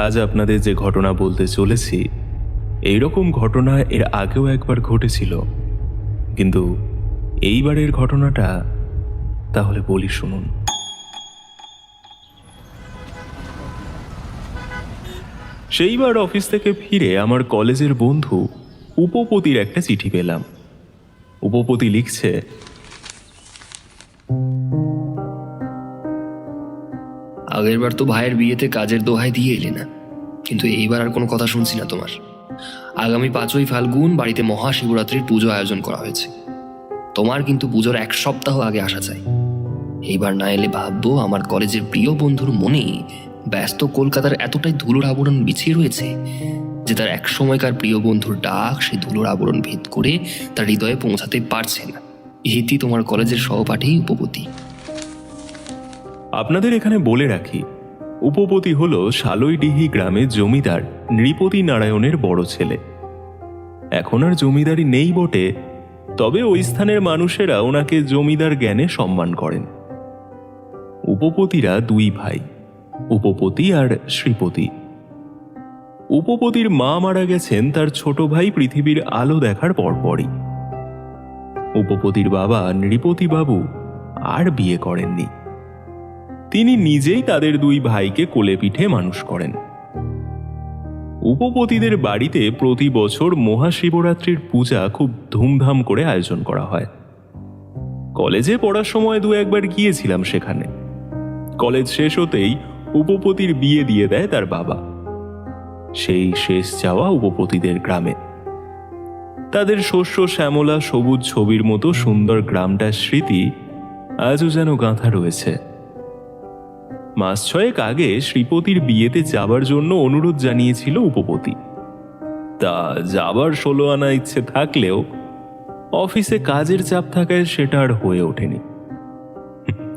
আজ আপনাদের যে ঘটনা বলতে চলেছি, এইরকম ঘটনা এর আগেও একবার ঘটেছিল, কিন্তু এইবারের ঘটনাটা তাহলে বলি শুনুন। সেইবার অফিস থেকে ফিরে আমার কলেজের বন্ধু উপপতির একটা চিঠি পেলাম। উপপতি লিখছে, আগেরবার তো ভাইয়ের বিয়েতে কাজের দোহাই দিয়ে এলে না, কিন্তু এইবার আর কোনো কথা শুনছি না তোমার। আগামী 5ই ফাল্গুন বাড়িতে মহাশিবরাত্রির পুজো আয়োজন করা হয়েছে। তোমার কিন্তু পুজোর 1 সপ্তাহ আগে আসা চাই। এইবার না এলে ভাববো আমার কলেজের প্রিয় বন্ধুর মনে ব্যস্ত কলকাতার এতটাই ধুলোর আবরণ বিছিয়ে রয়েছে যে তার এক সময়কার প্রিয় বন্ধুর ডাক সেই ধুলোর আবরণ ভেদ করে তার হৃদয়ে পৌঁছাতে পারছে না। ইতি তোমার কলেজের সহপাঠী উপপতি। আপনাদের এখানে বলে রাখি, উপপতি হল শালইডিহি গ্রামের জমিদার নৃপতি নারায়ণের বড় ছেলে। এখন আর জমিদারি নেই বটে, তবে ওই স্থানের মানুষেরা ওনাকে জমিদার জ্ঞানে সম্মান করেন। উপপতিরা 2 ভাই, উপপতি আর শ্রীপতি। উপপতির মা মারা গেছেন তার ছোট ভাই পৃথিবীর আলো দেখার পরপরই। উপপতির বাবা নৃপতি বাবু আর বিয়ে করেননি। তিনি নিজেই তাদের 2 ভাইকে কোলে পিঠে মানুষ করেন। উপপতিদের বাড়িতে প্রতি বছর মহাশিবরাত্রির পূজা খুব ধুমধাম করে আয়োজন করা হয়। কলেজে পড়ার সময় 2-1 বার গিয়েছিলাম সেখানে। কলেজ শেষ হতেই উপপতির বিয়ে দিয়ে দেয় তার বাবা। সেই শেষ যাওয়া উপপতিদের গ্রামে। তাদের শস্য শ্যামলা সবুজ ছবির মতো সুন্দর গ্রামটার স্মৃতি আজও যেন গাঁথা রয়েছে। মাস 6 আগে শ্রীপতির বিয়েতে যাবার জন্য অনুরোধ জানিয়েছিল উপপতি। তা যাবার 16 আনা ইচ্ছে থাকলেও অফিসে কাজের চাপ থাকায় সেটা আর হয়ে ওঠেনি।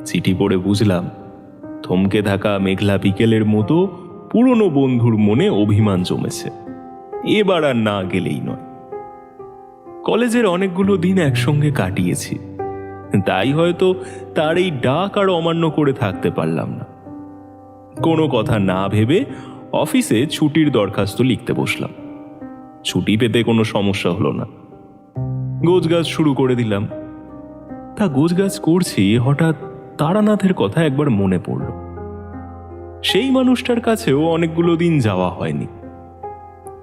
চিঠি পড়ে বুঝলাম, থমকে থাকা মেঘলা বিকেলের মতো পুরনো বন্ধুর মনে অভিমান জমেছে। এবার আর না গেলেই নয়। কলেজের অনেকগুলো দিন একসঙ্গে কাটিয়েছি, তাই হয়তো তার এই ডাক আর অমান্য করে থাকতে পারলাম না। কোনো কথা না ভেবে অফিসে ছুটির দরখাস্ত লিখতে বসলাম। ছুটি পেতে কোনো সমস্যা হলো না। গোছগাছ শুরু করে দিলাম। তা গোছগাছ করছি, হঠাৎ তারানাথের কথা একবার মনে পড়ল। সেই মানুষটার কাছেও অনেকগুলো দিন যাওয়া হয়নি।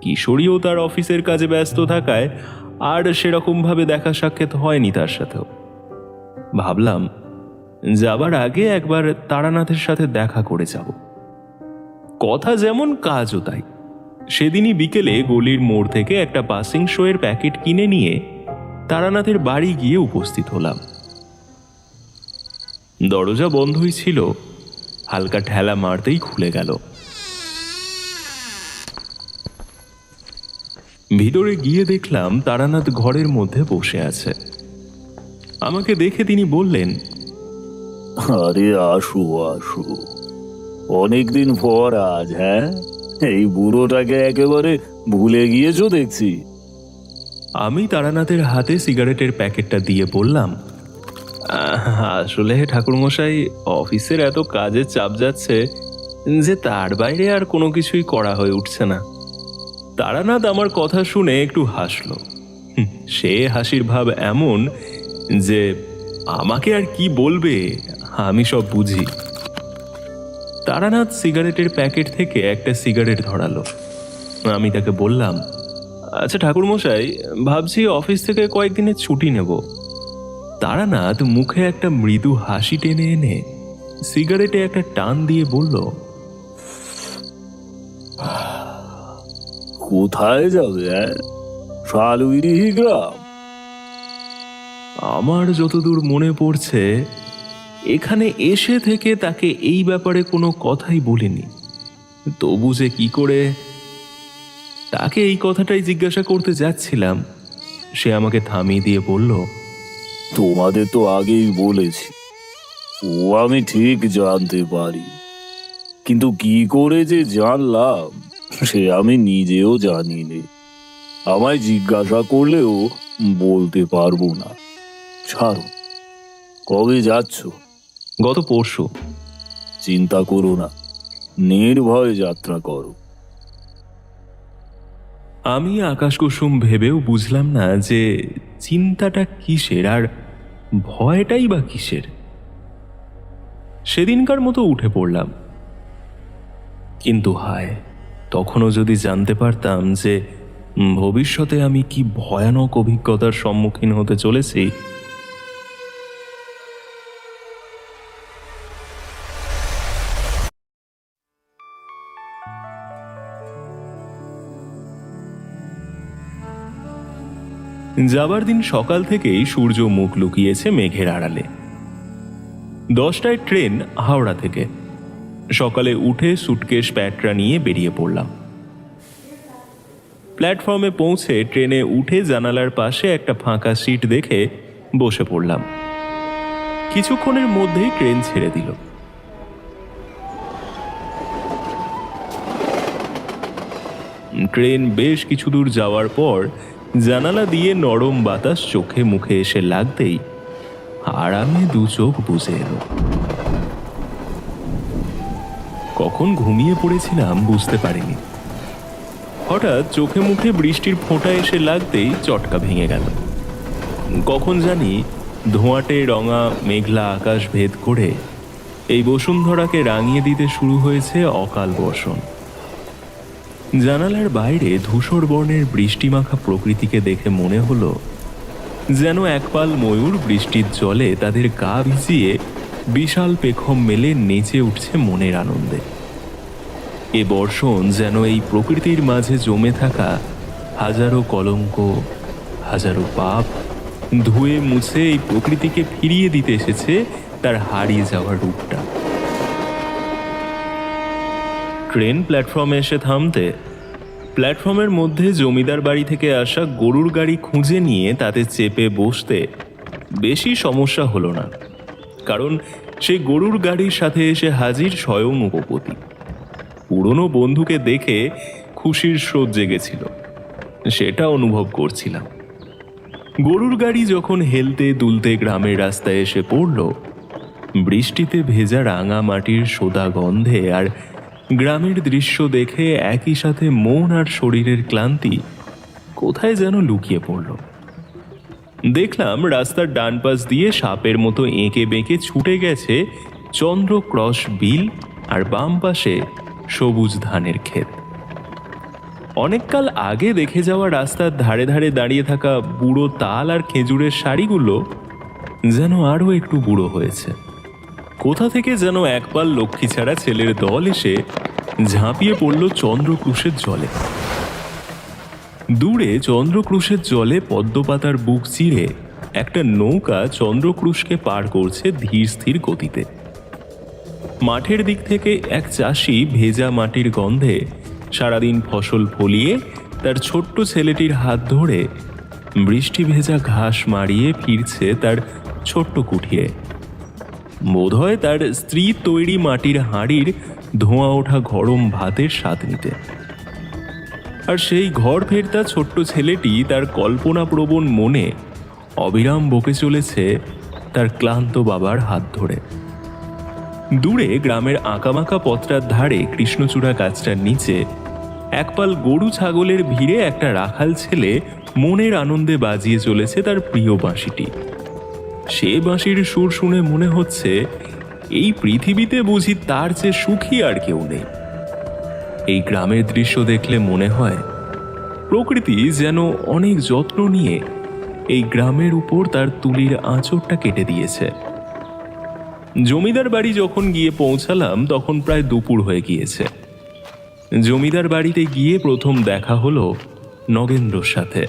কিশোরীও তার অফিসের কাজে ব্যস্ত থাকায় আর সেরকম ভাবে দেখা সাক্ষাৎ হয়নি তার সাথেও। ভাবলাম যাবার আগে একবার তারানাথের সাথে দেখা করে যাব। কথা যেমন কাজও তাই। সেদিনই বিকেলে গলির মোড় থেকে একটা পাসিং শোয়ের প্যাকেট কিনে নিয়ে তারানাথের বাড়ি গিয়ে উপস্থিত হলাম। দরজা বন্ধই ছিল, হালকা ঠেলা মারতেই খুলে গেল। ভিতরে গিয়ে দেখলাম তারানাথ ঘরের মধ্যে বসে আছে। আমাকে দেখে তিনি বললেন, আরে আসো আসো, অনেকদিন পর আজ। হ্যাঁ, এই বুড়োটাকে একেবারে ভুলে গিয়েছো দেখছি। আমি তারানাথের হাতে সিগারেটের প্যাকেটটা দিয়ে বললাম, আসলে ঠাকুরমশাই, অফিসের এত কাজের চাপ যাচ্ছে যে তার বাইরে আর কোনো কিছুই করা হয়ে উঠছে না। তারানাথ আমার কথা শুনে একটু হাসল। সে হাসির ভাব এমন যে আমাকে আর কি বলবে আমি সব বুঝি। তারানাথ সিগারেটের প্যাকেট থেকে একটা সিগারেট ধরালো। আমি তাকে বললাম, আচ্ছা ঠাকুরমশাই, ভাবছি অফিস থেকে কয়েকদিনের ছুটি নেব। তারানাথ মুখে একটা মৃদু হাসি টেনে এনে সিগারেটে একটা টান দিয়ে বলল, কোথায় যাবে? শালইডিহি গ্রাম? আমার যতদূর মনে পড়ছে এখানে এসে থেকে তাকে এই ব্যাপারে কোনো কথাই বলিনি। তবু যে কি করে তাকে এই কথাটাই জিজ্ঞাসা করতে যাচ্ছিলাম, সে আমাকে থামিয়ে দিয়ে বলল, তোমাদের তো আগেই বলেছি, ও আমি ঠিক জানতে পারি, কিন্তু কি করে যে জানলাম সে আমি নিজেও জানি নে। আমায় জিজ্ঞাসা করলেও বলতে পারবো না। ছাড়ো, কবে যাচ্ছ? গত পরশু। চিন্তা করো না, নির্ভয়ে যাত্রা করো। আমি আকাশকুসুম ভেবেও বুঝলাম না যে চিন্তাটা কিসের আর ভয়টাই বা কিসের। সেদিনকার মতো উঠে পড়লাম। কিন্তু হায়, তখনও যদি জানতে পারতাম যে ভবিষ্যতে আমি কি ভয়ানক অভিজ্ঞতার সম্মুখীন হতে চলেছি। যাবার দিন সকাল থেকেই সূর্য মুখ লুকিয়েছে মেঘের আড়ালে। 10টায় ট্রেন হাওড়া থেকে। সকালে উঠে সুটকেস প্যাটরা নিয়ে বেরিয়ে পড়লাম। প্ল্যাটফর্মে পৌঁছে ট্রেনে উঠে জানালার পাশে একটা ফাঁকা সিট দেখে বসে পড়লাম। কিছুক্ষণের মধ্যেই ট্রেন ছেড়ে দিল। ট্রেন বেশ কিছু দূর যাওয়ার পর জানালা দিয়ে নরম বাতাস চোখে মুখে এসে লাগতেই আরামে দু চোখ বুজে এলো। কখন ঘুমিয়ে পড়েছিলাম বুঝতে পারিনি। হঠাৎ চোখে মুখে বৃষ্টির ফোঁটা এসে লাগতেই চটকা ভেঙে গেল। কখন জানি ধোঁয়াটে রঙা মেঘলা আকাশ ভেদ করে এই বসুন্ধরাকে রাঙিয়ে দিতে শুরু হয়েছে অকাল বর্ষণ। জানালার বাইরে ধূসর বর্ণের বৃষ্টিমাখা প্রকৃতিকে দেখে মনে হলো যেন একপাল ময়ূর বৃষ্টির জলে তাদের গা ভিজিয়ে বিশাল পেখম মেলে নেচে উঠছে মনের আনন্দে। এ বর্ষণ যেন এই প্রকৃতির মাঝে জমে থাকা হাজারো কলঙ্ক, হাজারো পাপ ধুয়ে মুছে এই প্রকৃতিকে ফিরিয়ে দিতে এসেছে তার হারিয়ে যাওয়ার রূপটা। ট্রেন প্ল্যাটফর্মে এসে থামতে প্ল্যাটফর্মের মধ্যে জমিদার বাড়ি থেকে আসা গরুর গাড়ি খুঁজে নিয়ে তাতে চেপে বসতে বেশি সমস্যা হলো না, কারণ সেই গরুর গাড়ির সাথে এসে হাজির স্বয়ং উপপতি। পুরনো বন্ধুকে দেখে খুশির স্রোত জেগেছিল, সেটা অনুভব করছিলাম। গরুর গাড়ি যখন হেলতে দুলতে গ্রামের রাস্তায় এসে পড়ল, বৃষ্টিতে ভেজা রাঙা মাটির সোদা গন্ধে আর গ্রামের দৃশ্য দেখে একই সাথে মন আর শরীরের ক্লান্তি কোথায় যেন লুকিয়ে পড়ল। দেখলাম রাস্তার ডান পাশ দিয়ে সাপের মতো এঁকে বেঁকে ছুটে গেছে চন্দ্রক্রস বিল, আর বাম পাশে সবুজ ধানের ক্ষেত। অনেককাল আগে দেখে যাওয়া রাস্তার ধারে ধারে দাঁড়িয়ে থাকা বুড়ো তাল আর খেজুরের শাড়িগুলো যেন আরো একটু বুড়ো হয়েছে। কোথা থেকে যেন একপাল লক্ষ্মী ছাড়া ছেলের দল এসে ঝাঁপিয়ে পড়ল চন্দ্রক্রুশের জলে। দূরে চন্দ্রক্রুশের জলে পদ্মপাতার বুক চিরে একটা নৌকা চন্দ্রক্রুশকে পার করছে ধীর স্থির গতিতে। মাঠের দিক থেকে এক চাষি ভেজা মাটির গন্ধে সারাদিন ফসল ফলিয়ে তার ছোট্ট ছেলেটির হাত ধরে বৃষ্টি ভেজা ঘাস মারিয়ে ফিরছে তার ছোট্ট কুঠিরে। বোধহয় তার স্ত্রী তৈরি মাটির হাঁড়ির ধোঁয়া ওঠা গরম ভাতের স্বাদ নিতে। আর সেই ঘর ফেরতা ছোট্ট ছেলেটি তার কল্পনাপ্রবণ মনে অবিরাম বকে চলেছে তার ক্লান্ত বাবার হাত ধরে। দূরে গ্রামের আঁকামাকা পথটার ধারে কৃষ্ণচূড়া গাছটার নিচে একপাল গরু ছাগলের ভিড়ে একটা রাখাল ছেলে মনের আনন্দে বাজিয়ে চলেছে তার প্রিয় বাঁশিটি। সে বাঁশির সুর শুনে মনে হচ্ছে এই পৃথিবীতে বুঝি তার চেয়ে সুখী আর কেউ নেই। এই গ্রামের দৃশ্য দেখলে মনে হয় প্রকৃতি যেন অনেক যত্ন নিয়ে এই গ্রামের উপর তার তুলির আঁচড়টা কেটে দিয়েছে। জমিদার বাড়ি যখন গিয়ে পৌঁছালাম তখন প্রায় দুপুর হয়ে গিয়েছে। জমিদার বাড়িতে গিয়ে প্রথম দেখা হলো নগেন্দ্রর সাথে।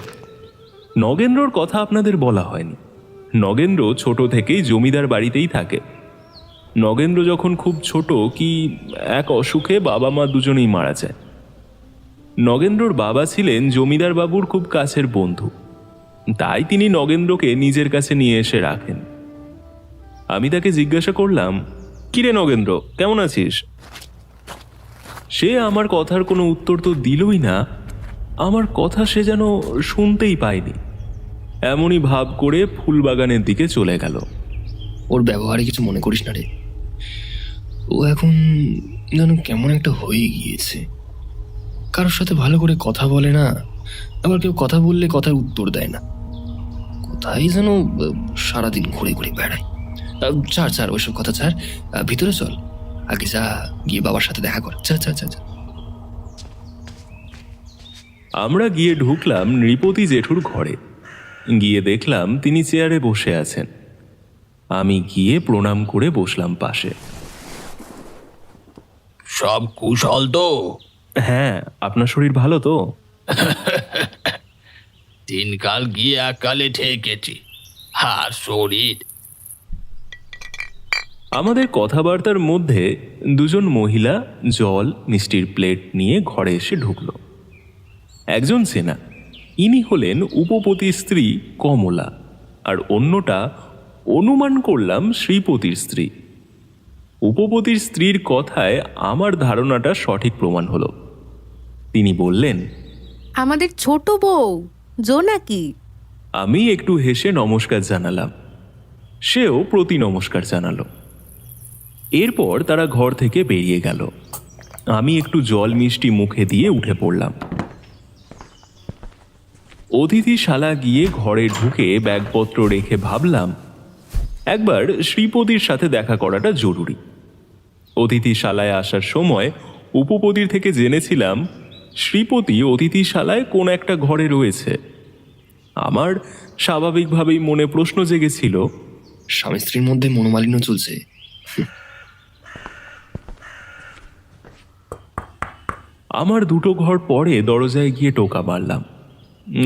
নগেন্দ্রর কথা আপনাদের বলা হয়নি। নগেন্দ্র ছোট থেকেই জমিদার বাড়িতেই থাকে। নগেন্দ্র যখন খুব ছোট কি এক অসুখে বাবা মা দুজনেই মারা যায়। নগেন্দ্রর বাবা ছিলেন জমিদার বাবুর খুব কাছের বন্ধু, তাই তিনি নগেন্দ্রকে নিজের কাছে নিয়ে এসে রাখেন। আমি তাকে জিজ্ঞাসা করলাম, কিরে নগেন্দ্র, কেমন আছিস? সে আমার কথার কোনো উত্তর তো দিলই না। আমার কথা সে যেন শুনতেই পায়নি, এমনই ভাব করে ফুলবাগানের দিকে চলে গেল। ওর ব্যবহারে কিছু মনে করিস না রে, ও এখন যেন কেমন একটা হয়ে গিয়েছে। কারোর সাথে ভালো করে কথা বলে না, আবার কেউ কথা বললে কথার উত্তর দেয় না। কোথায় যেন সারাদিন ঘুরে ঘুরে বেড়ায়। ছাড় ওইসব কথা ছাড়, ভিতরে চল, আগে যা, গিয়ে বাবার সাথে দেখা কর। যা। আমরা গিয়ে ঢুকলাম নৃপতি জেঠুর ঘরে। গিয়ে দেখলাম তিনি চেয়ারে বসে আছেন। আমি গিয়ে প্রণাম করে বসলাম পাশে। সব কুশল তো? হ্যাঁ, আপনার শরীর ভালো তো? দিনকাল গিয়ে একালে ঠেকেছি, আর শরীর। আমাদের কথাবার্তার মধ্যে দুজন মহিলা জল মিষ্টির প্লেট নিয়ে ঘরে এসে ঢুকল। একজন চেনা, ইনি হলেন উপপতির স্ত্রী কমলা, আর অন্যটা অনুমান করলাম শ্রীপতির স্ত্রী। উপপতির স্ত্রীর কথায় আমার ধারণাটা সঠিক প্রমাণ হলো। তিনি বললেন, আমাদের ছোট বউ জোনাকি। আমি একটু হেসে নমস্কার জানালাম, সেও প্রতি নমস্কার জানালো। এরপর তারা ঘর থেকে বেরিয়ে গেল। আমি একটু জল মিষ্টি মুখে দিয়ে উঠে পড়লাম। অতিথিশালা গিয়ে ঘরে ঢুকে ব্যাগপত্র রেখে ভাবলাম একবার শ্রীপতির সাথে দেখা করাটা জরুরি। অতিথিশালায় আসার সময় উপপতির থেকে জেনেছিলাম শ্রীপতি অতিথিশালায় কোন একটা ঘরে রয়েছে। আমার স্বাভাবিকভাবেই মনে প্রশ্ন জেগেছিল, স্বামী স্ত্রীর মধ্যে মনোমালিন্য চলছে। আমার দুটো ঘর পরে দরজায় গিয়ে টোকা মারলাম।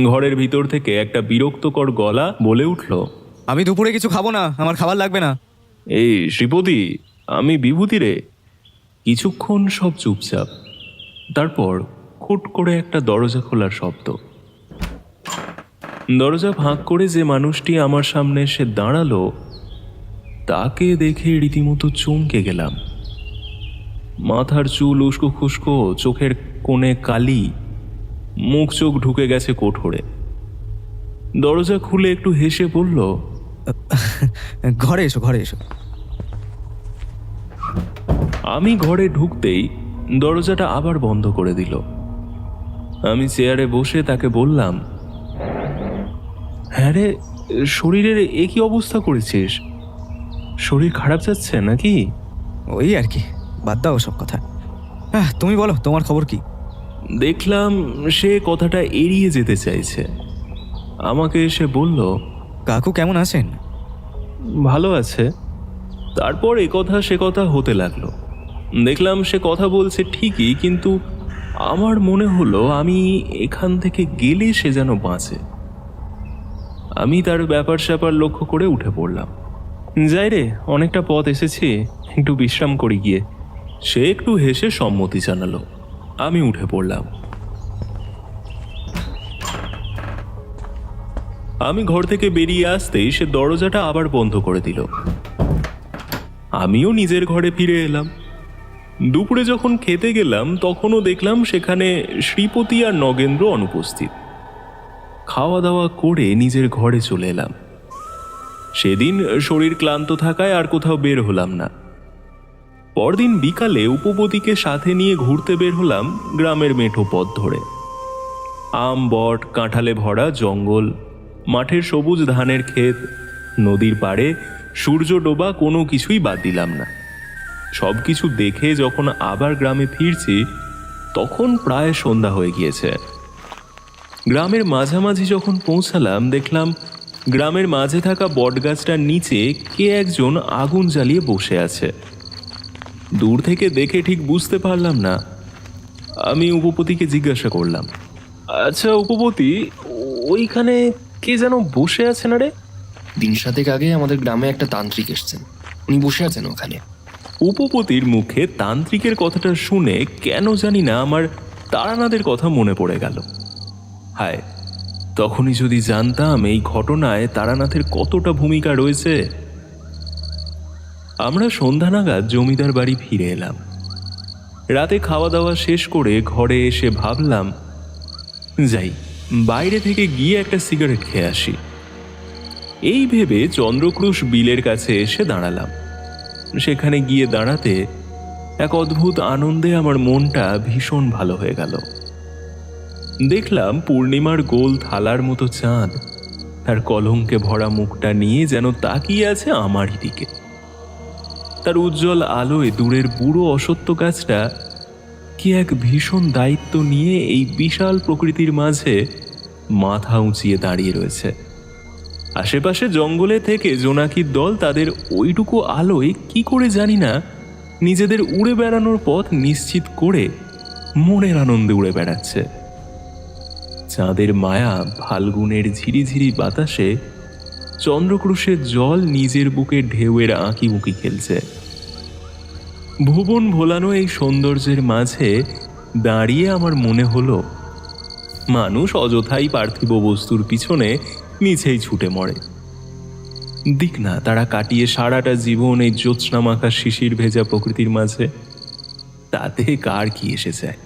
ঘরের ভিতর থেকে একটা বিরক্তকর গলা বলে উঠল, আমি দুপুরে কিছু খাবো না, আমার খাবার লাগবে না। এই শ্রীপতি, আমি বিভূতি রে। কিছুক্ষণ সব চুপচাপ, তারপর খুট করে একটা দরজা খোলার শব্দ। দরজা ফাঁক করে যে মানুষটি আমার সামনে এসে দাঁড়ালো তাকে দেখে রীতিমতো চমকে গেলাম। মাথার চুল উস্কো খুস্কো, চোখের কোণে কালি, মুখ চোখ ঢুকে গেছে কোঠরে। দরজা খুলে একটু হেসে বলল, ঘরে এসো। আমি ঘরে ঢুকতেই দরজাটা আবার বন্ধ করে দিল। আমি চেয়ারে বসে তাকে বললাম, হ্যাঁ রে, শরীরের এ কি অবস্থা করেছিস? শরীর খারাপ যাচ্ছে নাকি? ওই আর কি, বাদ দাও সব কথা। হ্যাঁ, তুমি বলো, তোমার খবর কি? দেখলাম সে কথাটা এড়িয়ে যেতে চাইছে। আমাকে এসে বলল, কাকু কেমন আছেন? ভালো আছে। তারপর এ কথা সে কথা হতে লাগলো। দেখলাম সে কথা বলছে ঠিকই, কিন্তু আমার মনে হলো আমি এখান থেকে গেলে সে যেন বাঁচে। আমি তার ব্যাপার স্যাপার লক্ষ্য করে উঠে পড়লাম। যাই রে, অনেকটা পথ এসেছি, একটু বিশ্রাম করি গিয়ে। সে একটু হেসে সম্মতি জানালো। আমি উঠে পড়লাম। আমি ঘর থেকে বেরিয়ে আসতেই সে দরজাটা আবার বন্ধ করে দিল। আমিও নিজের ঘরে ফিরে এলাম। দুপুরে যখন খেতে গেলাম তখনও দেখলাম সেখানে শ্রীপতি আর নগেন্দ্র অনুপস্থিত। খাওয়া দাওয়া করে নিজের ঘরে চলে এলাম। সেদিন শরীর ক্লান্ত থাকায় আর কোথাও বের হলাম না। পরদিন বিকালে উপপতিকে সাথে নিয়ে ঘুরতে বের হলাম গ্রামের মেঠো পথ ধরে। আম বট কাঁঠালে ভরা জঙ্গল, মাঠের সবুজ ধানের ক্ষেত, নদীর পাড়ে সূর্য ডোবা, কোনো কিছুই বাদ দিলাম না। সব কিছু দেখে যখন আবার গ্রামে ফিরছি তখন প্রায় সন্ধ্যা হয়ে গিয়েছে। গ্রামের মাঝামাঝি যখন পৌঁছালাম দেখলাম গ্রামের মাঝে থাকা বটগাছটার নিচে কে একজন আগুন জ্বালিয়ে বসে আছে। দূর থেকে দেখে ঠিক বুঝতে পারলাম না। আমি উপপতিকে জিজ্ঞাসা করলাম, আচ্ছা উপপতি, ওইখানে কে যেন বসে আছে না রে? দিন সাতেক আগে আমাদের গ্রামে একটা তান্ত্রিক এসছেন, উনি বসে আছেন ওখানে। উপপতির মুখে তান্ত্রিকের কথাটা শুনে কেন জানি না আমার তারানাথের কথা মনে পড়ে গেল। হায়, তখনই যদি জানতাম এই ঘটনায় তারানাথের কতটা ভূমিকা রয়েছে। আমরা সন্ধ্যা নাগাদ জমিদার বাড়ি ফিরে এলাম। রাতে খাওয়া দাওয়া শেষ করে ঘরে এসে ভাবলাম যাই, বাইরে থেকে গিয়ে একটা সিগারেট খেয়ে আসি। এই ভেবে চন্দ্রক্রুশ বিলের কাছে এসে দাঁড়ালাম। সেখানে গিয়ে দাঁড়াতে এক অদ্ভুত আনন্দে আমার মনটা ভীষণ ভালো হয়ে গেল। দেখলাম পূর্ণিমার গোল থালার মতো চাঁদ তার কলঙ্কে ভরা মুখটা নিয়ে যেন তাকিয়ে আছে আমারই দিকে। তার উজ্জ্বল আলোয় দূরের বুড়ো অসত্য গাছটা কি এক ভীষণ দায়িত্ব নিয়ে এই বিশাল প্রকৃতির মাঝে মাথা উঁচিয়ে দাঁড়িয়ে রয়েছে। আশেপাশে জঙ্গলে থেকে জোনাকির দল তাদের ওইটুকু আলোয় কি করে জানি না নিজেদের উড়ে বেড়ানোর পথ নিশ্চিত করে মনের আনন্দে উড়ে বেড়াচ্ছে। চাঁদের মায়া ফাল্গুনের ঝিরিঝিরি বাতাসে চন্দ্রক্রুশের জল নিজের বুকে ঢেউয়ের আঁকি উঁকি খেলছে। ভুবন ভোলানো এই সৌন্দর্যের মাঝে দাঁড়িয়ে আমার মনে হলো মানুষ অযথাই পার্থিব বস্তুর পিছনে মিছেই ছুটে মরে। দিক না তারা কাটিয়ে সারাটা জীবন এই জ্যোৎস্নামাখা শিশির ভেজা প্রকৃতির মাঝে, তাতে কার কি এসে যায়।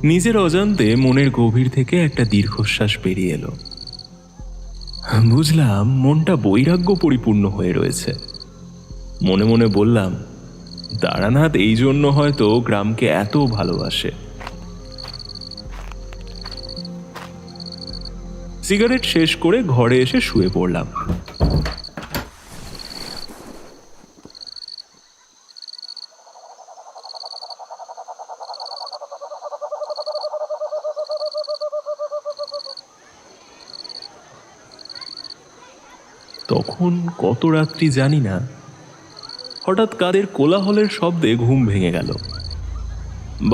নিজের অজান্তে মনের গভীর থেকে একটা দীর্ঘশ্বাস বেরিয়ে এলো। বুঝলাম মনটা বৈরাগ্য পরিপূর্ণ হয়ে রয়েছে। মনে মনে বললাম, তারানাথ এই জন্য হয়তো গ্রামকে এত ভালোবাসে। সিগারেট শেষ করে ঘরে এসে শুয়ে পড়লাম। তখন কত রাত্রি জানি না, হঠাৎ কাদের কোলাহলের শব্দে ঘুম ভেঙে গেল।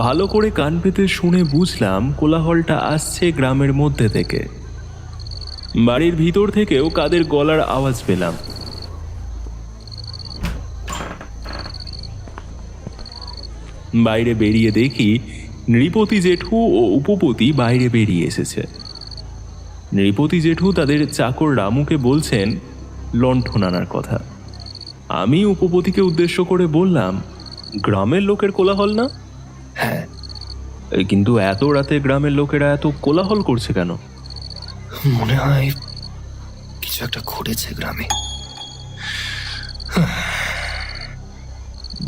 ভালো করে কান পেতে শুনে বুঝলাম কোলাহলটা আসছে গ্রামের মধ্যে থেকে। বাড়ির ভিতর থেকেও কাদের গলার আওয়াজ পেলাম। বাইরে বেরিয়ে দেখি নৃপতি জেঠু ও উপপতি বাইরে বেরিয়ে এসেছে। নৃপতি জেঠু তাদের চাকর রামুকে বলছেন লণ্ঠন আনার কথা। আমি উপপতিকে উদ্দেশ্য করে বললাম, গ্রামের লোকের কোলাহল না? হ্যাঁ, কিন্তু এত রাতে গ্রামের লোকেরা এত কোলাহল করছে কেন? মনে হয় কিছু একটা ঘটেছে গ্রামে।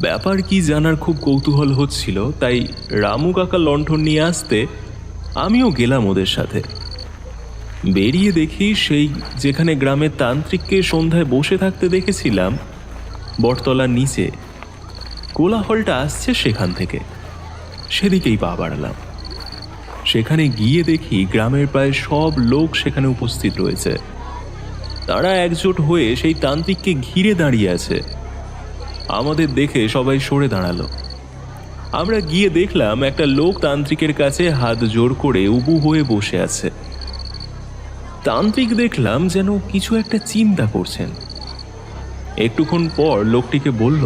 ব্যাপার কি জানার খুব কৌতূহল হচ্ছিল, তাই রামু কাকা লণ্ঠন নিয়ে আসতে আমিও গেলাম ওদের সাথে। বেরিয়ে দেখি সেই যেখানে গ্রামের তান্ত্রিককে সন্ধ্যায় বসে থাকতে দেখেছিলাম বটতলার নিচে, কোলাহলটা আসছে সেখান থেকে। সেদিকেই পা বাড়ালাম। সেখানে গিয়ে দেখি গ্রামের প্রায় সব লোক সেখানে উপস্থিত রয়েছে। তারা একজোট হয়ে সেই তান্ত্রিককে ঘিরে দাঁড়িয়ে আছে। আমাদের দেখে সবাই সরে দাঁড়ালো। আমরা গিয়ে দেখলাম একটা লোক তান্ত্রিকের কাছে হাত জোর করে উবু হয়ে বসে আছে। তান্ত্রিক দেখলাম যেন কিছু একটা চিন্তা করছেন। একটুক্ষণ পর লোকটিকে বলল,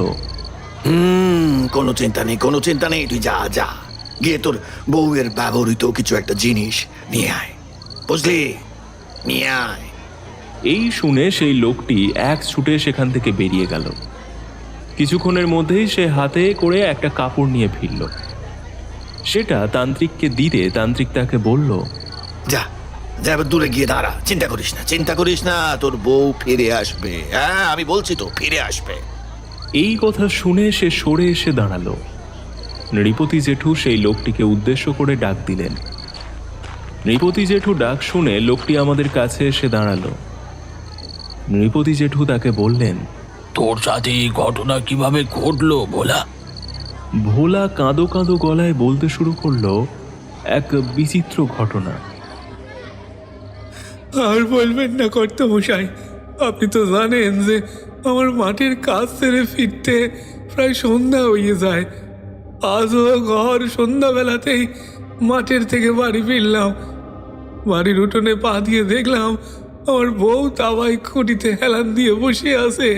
কোনো চিন্তা নেই, কোনো চিন্তা নেই, তুই যা যা গিয়ে তোর বউয়ের ব্যবহৃত কিছু একটা জিনিস নিয়ে আয়, বুঝলি, নিয়ে আয়। এই শুনে সেই লোকটি এক ছুটে সেখান থেকে বেরিয়ে গেল। কিছুক্ষণের মধ্যেই সে হাতে করে একটা কাপড় নিয়ে ফিরল। সেটা তান্ত্রিককে দিতে তান্ত্রিক তাকে বলল, যা যা, এবার দূরে গিয়ে দাঁড়া, চিন্তা করিস না, চিন্তা করিস না, তোর বউ ফিরে আসবে। হ্যাঁ, আমি বলছি তো, ফিরে আসবে। এই কথা শুনে সে সরে এসে দাঁড়ালো। নৃপতি জেঠু সেই লোকটিকে উদ্দেশ্য করে ডাক দিলেন। নৃপতি জেঠু ডাক শুনে লোকটি আমাদের কাছে এসে দাঁড়ালো। নৃপতি জেঠু তাকে বললেন, তোর সাথে এই ঘটনা কিভাবে ঘটলো ভোলা? ভোলা কাঁদো কাঁদো গলায় বলতে শুরু করলো এক বিচিত্র ঘটনা। আর বলবেন না কর্তামশাই, আপনি তো জানেন যে আমার মাঠের কাজ সেরে ফিরতে প্রায় সন্ধ্যা হয়ে যায়। আজও ঘর সন্ধ্যাবেলাতেই মাঠের থেকে বাড়ি ফিরলাম। বাড়ির উঠোনে পা দিয়ে দেখলাম আমার বউ তাওয়াই খুঁটিতে হেলান দিয়ে বসে আছে।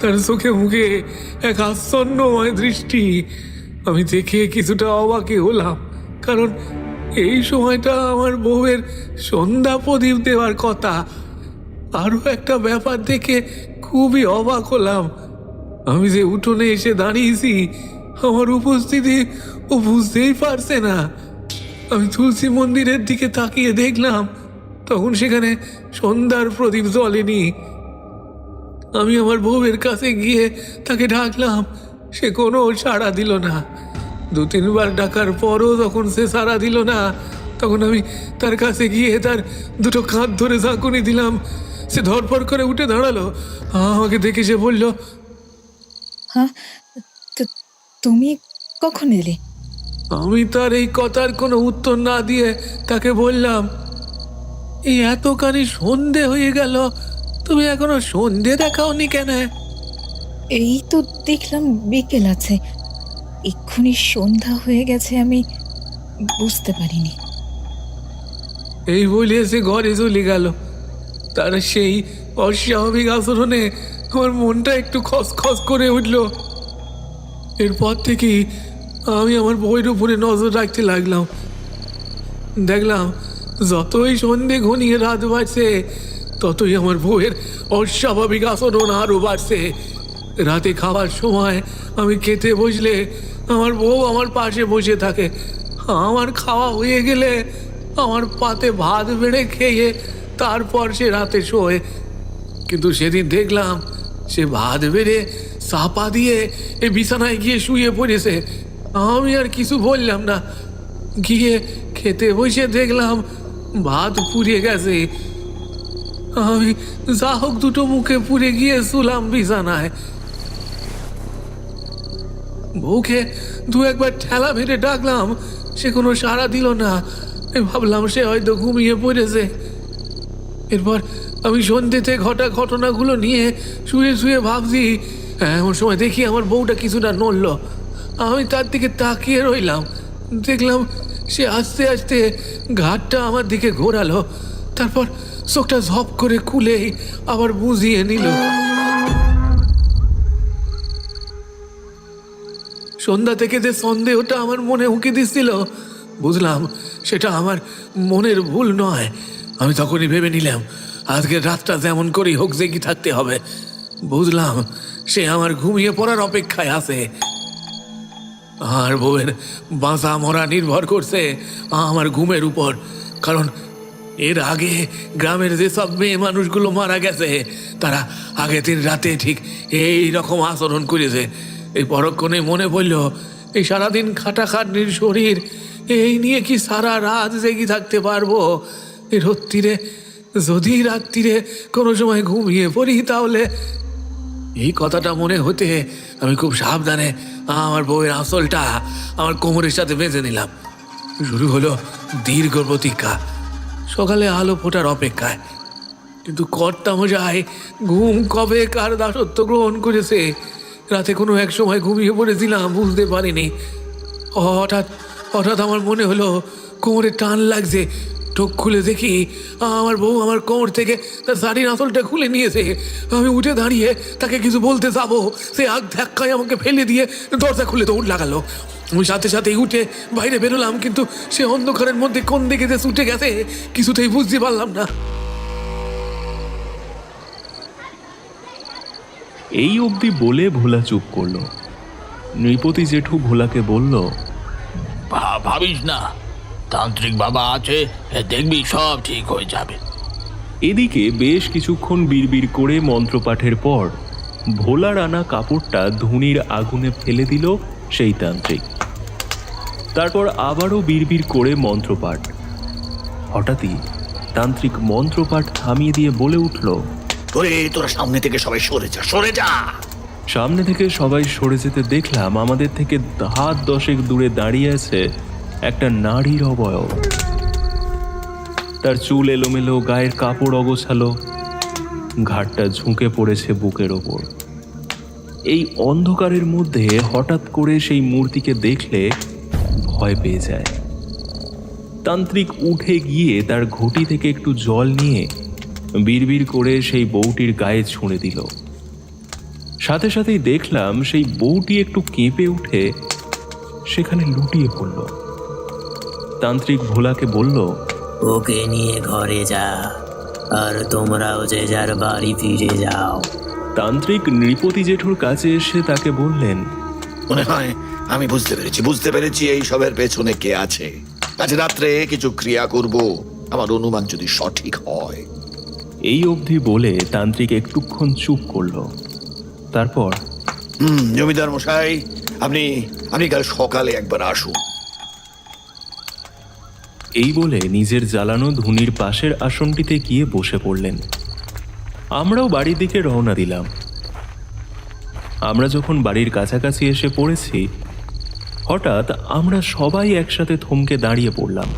তার চোখে মুখে এক আচ্ছন্নময় দৃষ্টি। আমি দেখে কিছুটা অবাকই হলাম, কারণ এই সময়টা আমার বউয়ের সন্ধ্যা প্রদীপ দেওয়ার কথা। আরও একটা ব্যাপার দেখে খুবই অবাক হলাম। আমি যে উঠোনে এসে দাঁড়িয়েছি, আমার উপস্থিতি ও বুঝতেই পারছে না। আমি তুলসী মন্দিরের দিকে তাকিয়ে দেখলাম, তখন সেখানে সন্ধ্যার প্রদীপ জ্বলেনি। আমি আমার বউয়ের কাছে গিয়ে তাকে ডাকলাম, সে কোনো সাড়া দিল না। 2-3 বার ডাকার পরও যখন সে সাড়া দিল না, তখন আমি তার কাছে গিয়ে তার দুটো কাঁধ ধরে ঝাঁকুনি দিলাম। সে ধরপড় করে উঠে দাঁড়ালো। আমাকে দেখে সে বলল, হ্যাঁ, তুমি কখন এলে? আমি তার এই কথার কোনো উত্তর না দিয়ে তাকে বললাম, এই এতখানি সন্ধে হয়ে গেল, তুমি এখনো সন্ধে দেখাওনি কেন? এই তো দেখলাম বিকেল আছে, এক্ষুনি সন্ধ্যা হয়ে গেছে, আমি বুঝতে পারিনি। এই বলে সে ঘরে চলে গেল। তার সেই অস্বাভাবিক আচরণে আমার মনটা একটু খসখস করে উঠল। এরপর থেকেই আমি আমার বইয়ের উপরে নজর রাখতে লাগলাম। দেখলাম যতই সন্ধে ঘনিয়ে রাত বাড়ছে, ততই আমার বউয়ের অস্বাভাবিক আচরণ আরও বাড়ছে। রাতে খাওয়ার সময় আমি খেতে বসলে আমার বউ আমার পাশে বসে থাকে। আমার খাওয়া হয়ে গেলে আমার পাতে ভাত বেড়ে খেয়ে তারপর সে রাতে শোয়। কিন্তু সেদিন দেখলাম সে ভাত বেড়ে চাপা দিয়ে এই বিছানায় গিয়ে শুয়ে পড়েছে। আমি আর কিছু বললাম না। গিয়ে খেতে বসে দেখলাম ভাত পুড়ে গেছে। আমি যা হোক দুটো মুখে পুড়ে গিয়ে শুলাম বিছানায়। বউকে 2-1 বার ঠেলা মেরে ডাকলাম, সে কোনো সাড়া দিল না। আমি ভাবলাম সে হয়তো ঘুমিয়ে পড়েছে। এরপর আমি সন্ধ্যেতে ঘটা ঘটনাগুলো নিয়ে শুয়ে শুয়ে ভাবছি। এমন সময় দেখি আমার বউটা কিছুটা নড়ল। আমি তার দিকে তাকিয়ে রইলাম। দেখলাম সে আস্তে আস্তে ঘাটটা আমার দিকে ঘোরালো, তারপর চোখটা ঝপ করে খুলেই আবার বুঝিয়ে নিল। সন্ধ্যা থেকে যে সন্দেহটা আমার মনে উঁকি দিচ্ছিল, বুঝলাম সেটা আমার মনের ভুল নয়। আমি তখনই ভেবে নিলাম আজকের রাতটা যেমন করেই হোক জেগে থাকতে হবে। বুঝলাম সে আমার ঘুমিয়ে পড়ার অপেক্ষায় আছে। আর বউয়ের বাঁচা মরা নির্ভর করছে আমার ঘুমের উপর। কারণ এর আগে গ্রামের যেসব মেয়ে মানুষগুলো মারা গেছে, তারা আগের দিন রাতে ঠিক এই রকম আচরণ করেছে। এই পরক্ষণে মনে পড়ল, এই সারাদিন খাটাখাটনির শরীর, এই নিয়ে কি সারা রাত জেগে থাকতে পারবো? এই যদি রাত্রিরে কোনো সময় ঘুমিয়ে পড়ি, তাহলে এই কথাটা মনে হতে আমি খুব সাবধানে আমার বউয়ের আঁচলটা আমার কোমরের সাথে বেঁধে নিলাম। শুরু হলো দীর্ঘ প্রতীক্ষা, সকালে আলো ফোটার অপেক্ষায়। কিন্তু কর্তামশাই ঘুম কবে কার দাসত্ব গ্রহণ করেছে, রাতে কোনো এক সময় ঘুমিয়ে পড়েছিলাম, বুঝতে পারিনি। হঠাৎ আমার মনে হলো কোমরে টান লাগছে। চোখ খুলে দেখি আমার বউ আমার কোমর থেকে তার শাড়ির আঁচলটা খুলে নিয়েছে। আমি উঠে দাঁড়িয়ে তাকে কিছু বলতে যাবো, সে আগ ধাক্কায় আমাকে ফেলে দিয়ে দরজা খুলে দৌড় লাগালো। আমি সাথে সাথেই উঠে বাইরে বেরোলাম, কিন্তু সে অন্ধকারের মধ্যে কোন দিকে যে ছুটে গেছে কিছুতেই বুঝতে পারলাম না। এই অবধি বলে ভোলা চুপ করলো। নৃপতি জেঠু ভোলাকে বলল, ভাবিস না, তান্ত্রিক বাবা আছে, দেখবি সব ঠিক হয়ে যাবে। এদিকে বেশ কিছুক্ষণ বিড়বিড় করে মন্ত্রপাঠের পর ভোলার আনা কাপড়টা ধুনির আগুনে ফেলে দিল সেই তান্ত্রিক। তারপর আবারও বিড়বিড় করে মন্ত্রপাঠ। হঠাৎই তান্ত্রিক মন্ত্রপাঠ থামিয়ে দিয়ে বলে উঠল, তোরা সামনে থেকে সবাই সরে যা, সরে যা। সামনে থেকে সবাই সরে যেতে দেখলাম আমাদের থেকে হাত 10 দূরে দাঁড়িয়ে আছে একটা নারীর অবয়ব। তার চুল এলোমেলো, গায়ের কাপড় অগোছালো, ঘাটটা ঝুঁকে পড়েছে বুকের ওপর। এই অন্ধকারের মধ্যে হঠাৎ করে সেই মূর্তিকে দেখলে ভয় পেয়ে যায়। তান্ত্রিক উঠে গিয়ে তার ঘটি থেকে একটু জল নিয়ে বিড়বিড় করে সেই বউটির গায়ে ছুঁড়ে দিল। সাথে সাথেই দেখলাম সেই বউটি একটু কেঁপে উঠে সেখানে লুটিয়ে পড়ল। তান্ত্রিক ভোলাকে বলল, ওকে নিয়ে ঘরে যা, আর তোমরাও যে যার বাড়ি ফিরে যাও। তান্ত্রিক নৃপতি জেঠুর কাছে এসে তাকে বললেন, মনে হয় আমি বুঝতে পেরেছি এই সবের পেছনে কে আছে। আজ রাত্রে কিছু ক্রিয়া করব, আমার অনুমান যদি সঠিক হয়। এই অবধি বলে তান্ত্রিক একটুক্ষণ চুপ করল। তারপর, জমিদার মশাই, আপনি আপনি কাল সকালে একবার আসুন। এই বলে নিজের জ্বালানো ধুনির পাশের আসনটিতে গিয়ে বসে পড়লেন। আমরাও বাড়ির দিকে রওনা দিলাম। আমরা যখন বাড়ির কাছাকাছি এসে পড়েছি, হঠাৎ আমরা সবাই একসাথে থমকে দাঁড়িয়ে পড়লাম।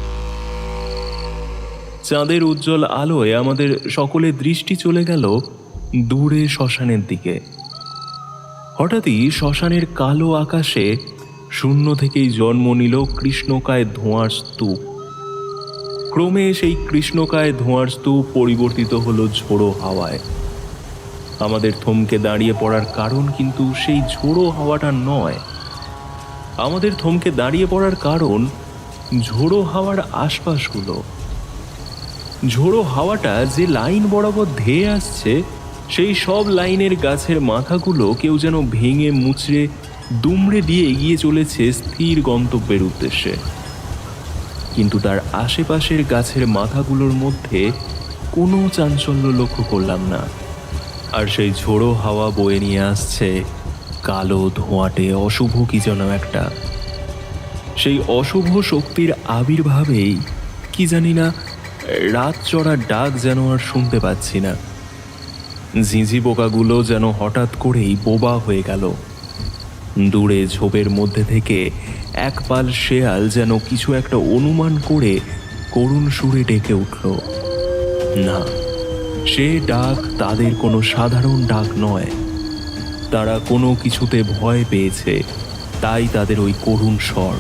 চাঁদের উজ্জ্বল আলোয় আমাদের সকলের দৃষ্টি চলে গেল দূরে শ্মশানের দিকে। হঠাৎই শ্মশানের কালো আকাশে শূন্য থেকেই জন্ম নিল কৃষ্ণকায় ধোঁয়ার স্তূপ। ক্রমে সেই কৃষ্ণকায় ধোঁয়ার স্তূপ পরিবর্তিত হলো ঝোড়ো হাওয়ায়। আমাদের থমকে দাঁড়িয়ে পড়ার কারণ কিন্তু সেই ঝোড়ো হাওয়াটা নয়। আমাদের থমকে দাঁড়িয়ে পড়ার কারণ ঝোড়ো হাওয়ার আশপাশগুলো। ঝোড়ো হাওয়াটা যে লাইন বরাবর ধেয়ে আসছে, সেই সব লাইনের গাছের মাথাগুলো কেউ যেন ভেঙে মুচড়ে দুমড়ে দিয়ে এগিয়ে চলেছে স্থির গন্তব্যের উদ্দেশ্যে। কিন্তু তার আশেপাশের গাছের মাথাগুলোর মধ্যে কোনো চাঞ্চল্য লক্ষ্য করলাম না। আর সেই ঝোড়ো হাওয়া বয়ে নিয়ে আসছে কালো ধোঁয়াটে অশুভ কি যেন একটা। সেই অশুভ শক্তির আবির্ভাবেই কি জানি না, রাত চড়ার ডাক যেন আর শুনতে পাচ্ছি না। ঝিঁঝি পোকাগুলো যেন হঠাৎ করেই বোবা হয়ে গেল। দূরে ঝোপের মধ্যে থেকে এক পাল শেয়াল যেন কিছু একটা অনুমান করে করুণ সুরে ডেকে উঠল। না, সে ডাক তাদের কোনো সাধারণ ডাক নয়। তারা কোনো কিছুতে ভয় পেয়েছে, তাই তাদের ওই করুণ স্বর।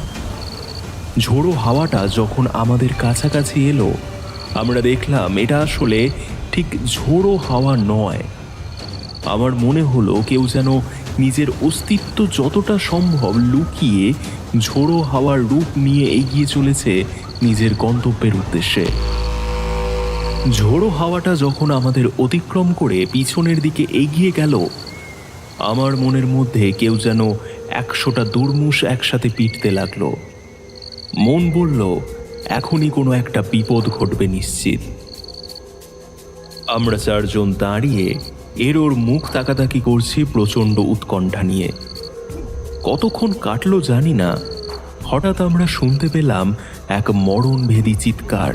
ঝোড়ো হাওয়াটা যখন আমাদের কাছাকাছি এলো, আমরা দেখলাম এটা আসলে ঠিক ঝোড়ো হাওয়া নয়। আমার মনে হলো কেউ যেন নিজের অস্তিত্ব যতটা সম্ভব লুকিয়ে ঝোড়ো হাওয়ার রূপ নিয়ে এগিয়ে চলেছে নিজের গন্তব্যের উদ্দেশ্যে। ঝোড়ো হাওয়াটা যখন আমাদের অতিক্রম করে পিছনের দিকে এগিয়ে গেল, আমার মনের মধ্যে কেউ যেন 100টা দুর্মুষ একসাথে পিটতে লাগলো। মন বলল এখনই কোনো একটা বিপদ ঘটবে নিশ্চিত। আমরা চারজন দাঁড়িয়ে এর ওর মুখ তাকাতাকি করছি প্রচণ্ড উৎকণ্ঠা নিয়ে। কতক্ষণ কাটলো জানি না, হঠাৎ আমরা শুনতে পেলাম এক মরণভেদী চিৎকার।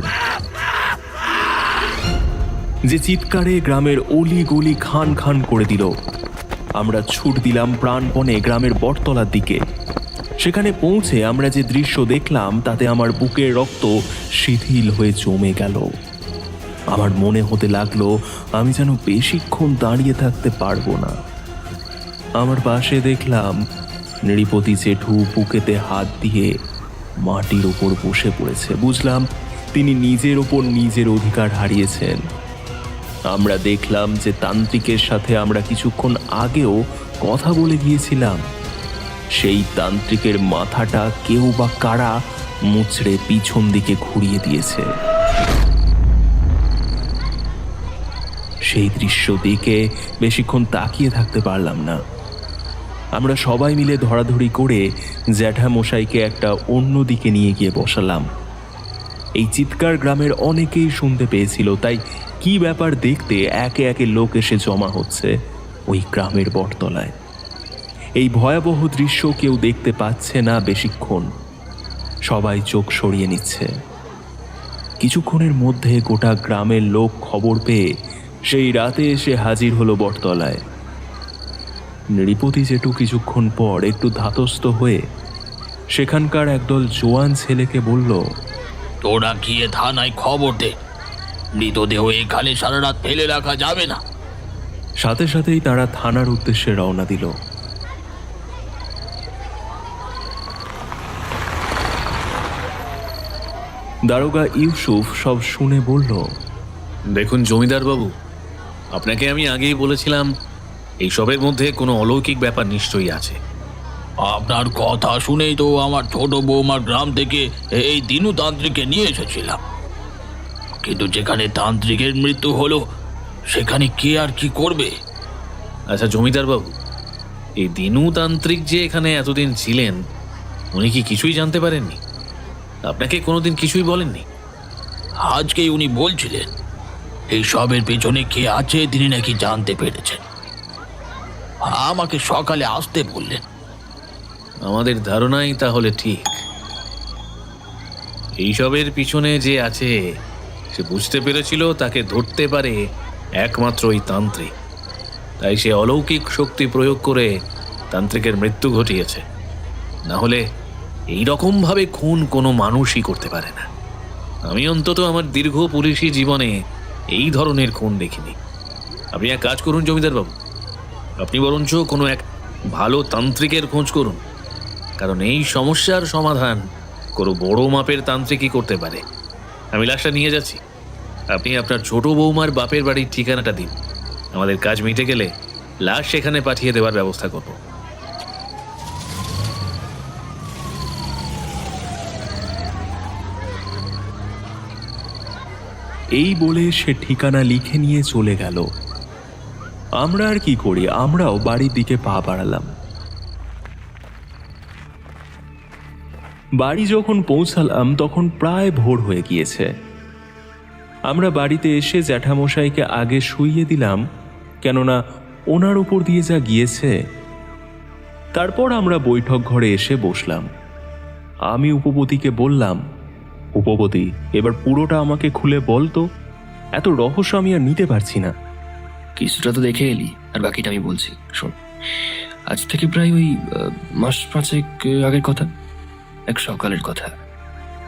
যে চিৎকারে গ্রামের অলি গলি খান খান করে দিল। আমরা ছুট দিলাম প্রাণপণে গ্রামের বটতলার দিকে। সেখানে পৌঁছে আমরা যে দৃশ্য দেখলাম তাতে আমার বুকের রক্ত শিথিল হয়ে জমে গেল। আমার মনে হতে লাগলো আমি যেন বেশিক্ষণ দাঁড়িয়ে থাকতে পারবো না। আমার পাশে দেখলাম নৃপতি জেঠু বুকেতে হাত দিয়ে মাটির ওপর বসে পড়েছে। বুঝলাম তিনি নিজের ওপর নিজের অধিকার হারিয়েছেন। আমরা দেখলাম যে তান্ত্রিকের সাথে আমরা কিছুক্ষণ আগেও কথা বলে গিয়েছিলাম, সেই তান্ত্রিকের মাথাটা কেউ বা কারা মুচড়ে পিছন দিকে ঘুরিয়ে দিয়েছে। সেই দৃশ্য দেখে বেশিক্ষণ তাকিয়ে থাকতে পারলাম না। আমরা সবাই মিলে ধরাধরি করে জ্যাঠামশাইকে একটা অন্য দিকে নিয়ে গিয়ে বসালাম। এই চিৎকার গ্রামের অনেকেই শুনতে পেয়েছিল, তাই কি ব্যাপার দেখতে একে একে লোক এসে জমা হচ্ছে ওই গ্রামের বটতলায়। এই ভয়াবহ দৃশ্য কেউ দেখতে পাচ্ছে না বেশিক্ষণ, সবাই চোখ সরিয়ে নিচ্ছে। কিছুক্ষণের মধ্যে গোটা গ্রামের লোক খবর পেয়ে সেই রাতে এসে হাজির হলো বটতলায়। নৃপতি জেঠু কিছুক্ষণ পর একটু ধাতস্থ হয়ে সেখানকার একদল জোয়ান ছেলেকে বলল, তোরা গিয়ে থানায় খবর দে, মৃতদেহ এখানে সারা রাত ফেলে রাখা যাবে না। সাথে সাথেই তারা থানার উদ্দেশ্যে রওনা দিল। দারোগা ইউসুফ সব শুনে বলল, দেখুন জমিদার বাবু, আপনাকে আমি আগেই বলেছিলাম এইসবের মধ্যে কোনো অলৌকিক ব্যাপার নিশ্চয়ই আছে। আপনার কথা শুনেই তো আমার ছোট বৌমার গ্রাম থেকে এই দিনু তান্ত্রিককে নিয়ে এসেছিলাম, কিন্তু যেখানে তান্ত্রিকের মৃত্যু হলো সেখানে কে আর কি করবে? আচ্ছা জমিদার বাবু, এই দিনু তান্ত্রিক যে এখানে এতদিন ছিলেন, উনি কি কিছুই জানতে পারেননি? আপনাকে কোনোদিন কিছুই বলেননি? আজকেই উনি বলছিলেন এই সবের পেছনে কে আছে তিনি নাকি জানতে পেরেছেন। আমাকে সকালে আসতে বললেন। আমাদের ধারণাই তাহলে ঠিক। এইসবের পিছনে যে আছে সে বুঝতে পেরেছিল তাকে ধরতে পারে একমাত্র ওই তান্ত্রিক, তাই সে অলৌকিক শক্তি প্রয়োগ করে তান্ত্রিকের মৃত্যু ঘটিয়েছে। না হলে এই রকম ভাবে খুন কোনো মানুষই করতে পারে না। আমি অন্তত আমার দীর্ঘ পুলিশি জীবনে এই ধরনের খুন দেখিনি। আপনি এক কাজ করুন জমিদার বাবু, আপনি বরঞ্চ কোনো এক ভালো তান্ত্রিকের খোঁজ করুন, কারণ এই সমস্যার সমাধান কোনো বড় মাপের তান্ত্রিকই করতে পারে। আমি লাশটা নিয়ে যাচ্ছি, আপনি আপনার ছোট বৌমার বাপের বাড়ির ঠিকানাটা দিন। আমাদের কাজ মিটে গেলে লাশ সেখানে পাঠিয়ে দেওয়ার ব্যবস্থা করব। এই বলে সে ঠিকানা লিখে নিয়ে চলে গেল। আমরা আর কি করি, আমরাও বাড়ির দিকে পা বাড়ালাম। বাড়ি যখন পৌঁছালাম তখন প্রায় ভোর হয়ে গিয়েছে। আমরা বাড়িতে এসে জ্যাঠামশাইকে আগে শুইয়ে দিলাম, কেননা ওনার উপর দিয়ে যা গিয়েছে। তারপর আমরা বৈঠক ঘরে এসে বসলাম। আমি উপপতিকে বললাম, উপপতি, এবার পুরোটা আমাকে খুলে বল তো, এত রহস্য আমি আর নিতে পারছি না। কিছুটা তো দেখে এলি, আর বাকিটা আমি বলছি শোন। আজ থেকে প্রায় ওই মাস 5 আগের কথা, এক সকালের কথা।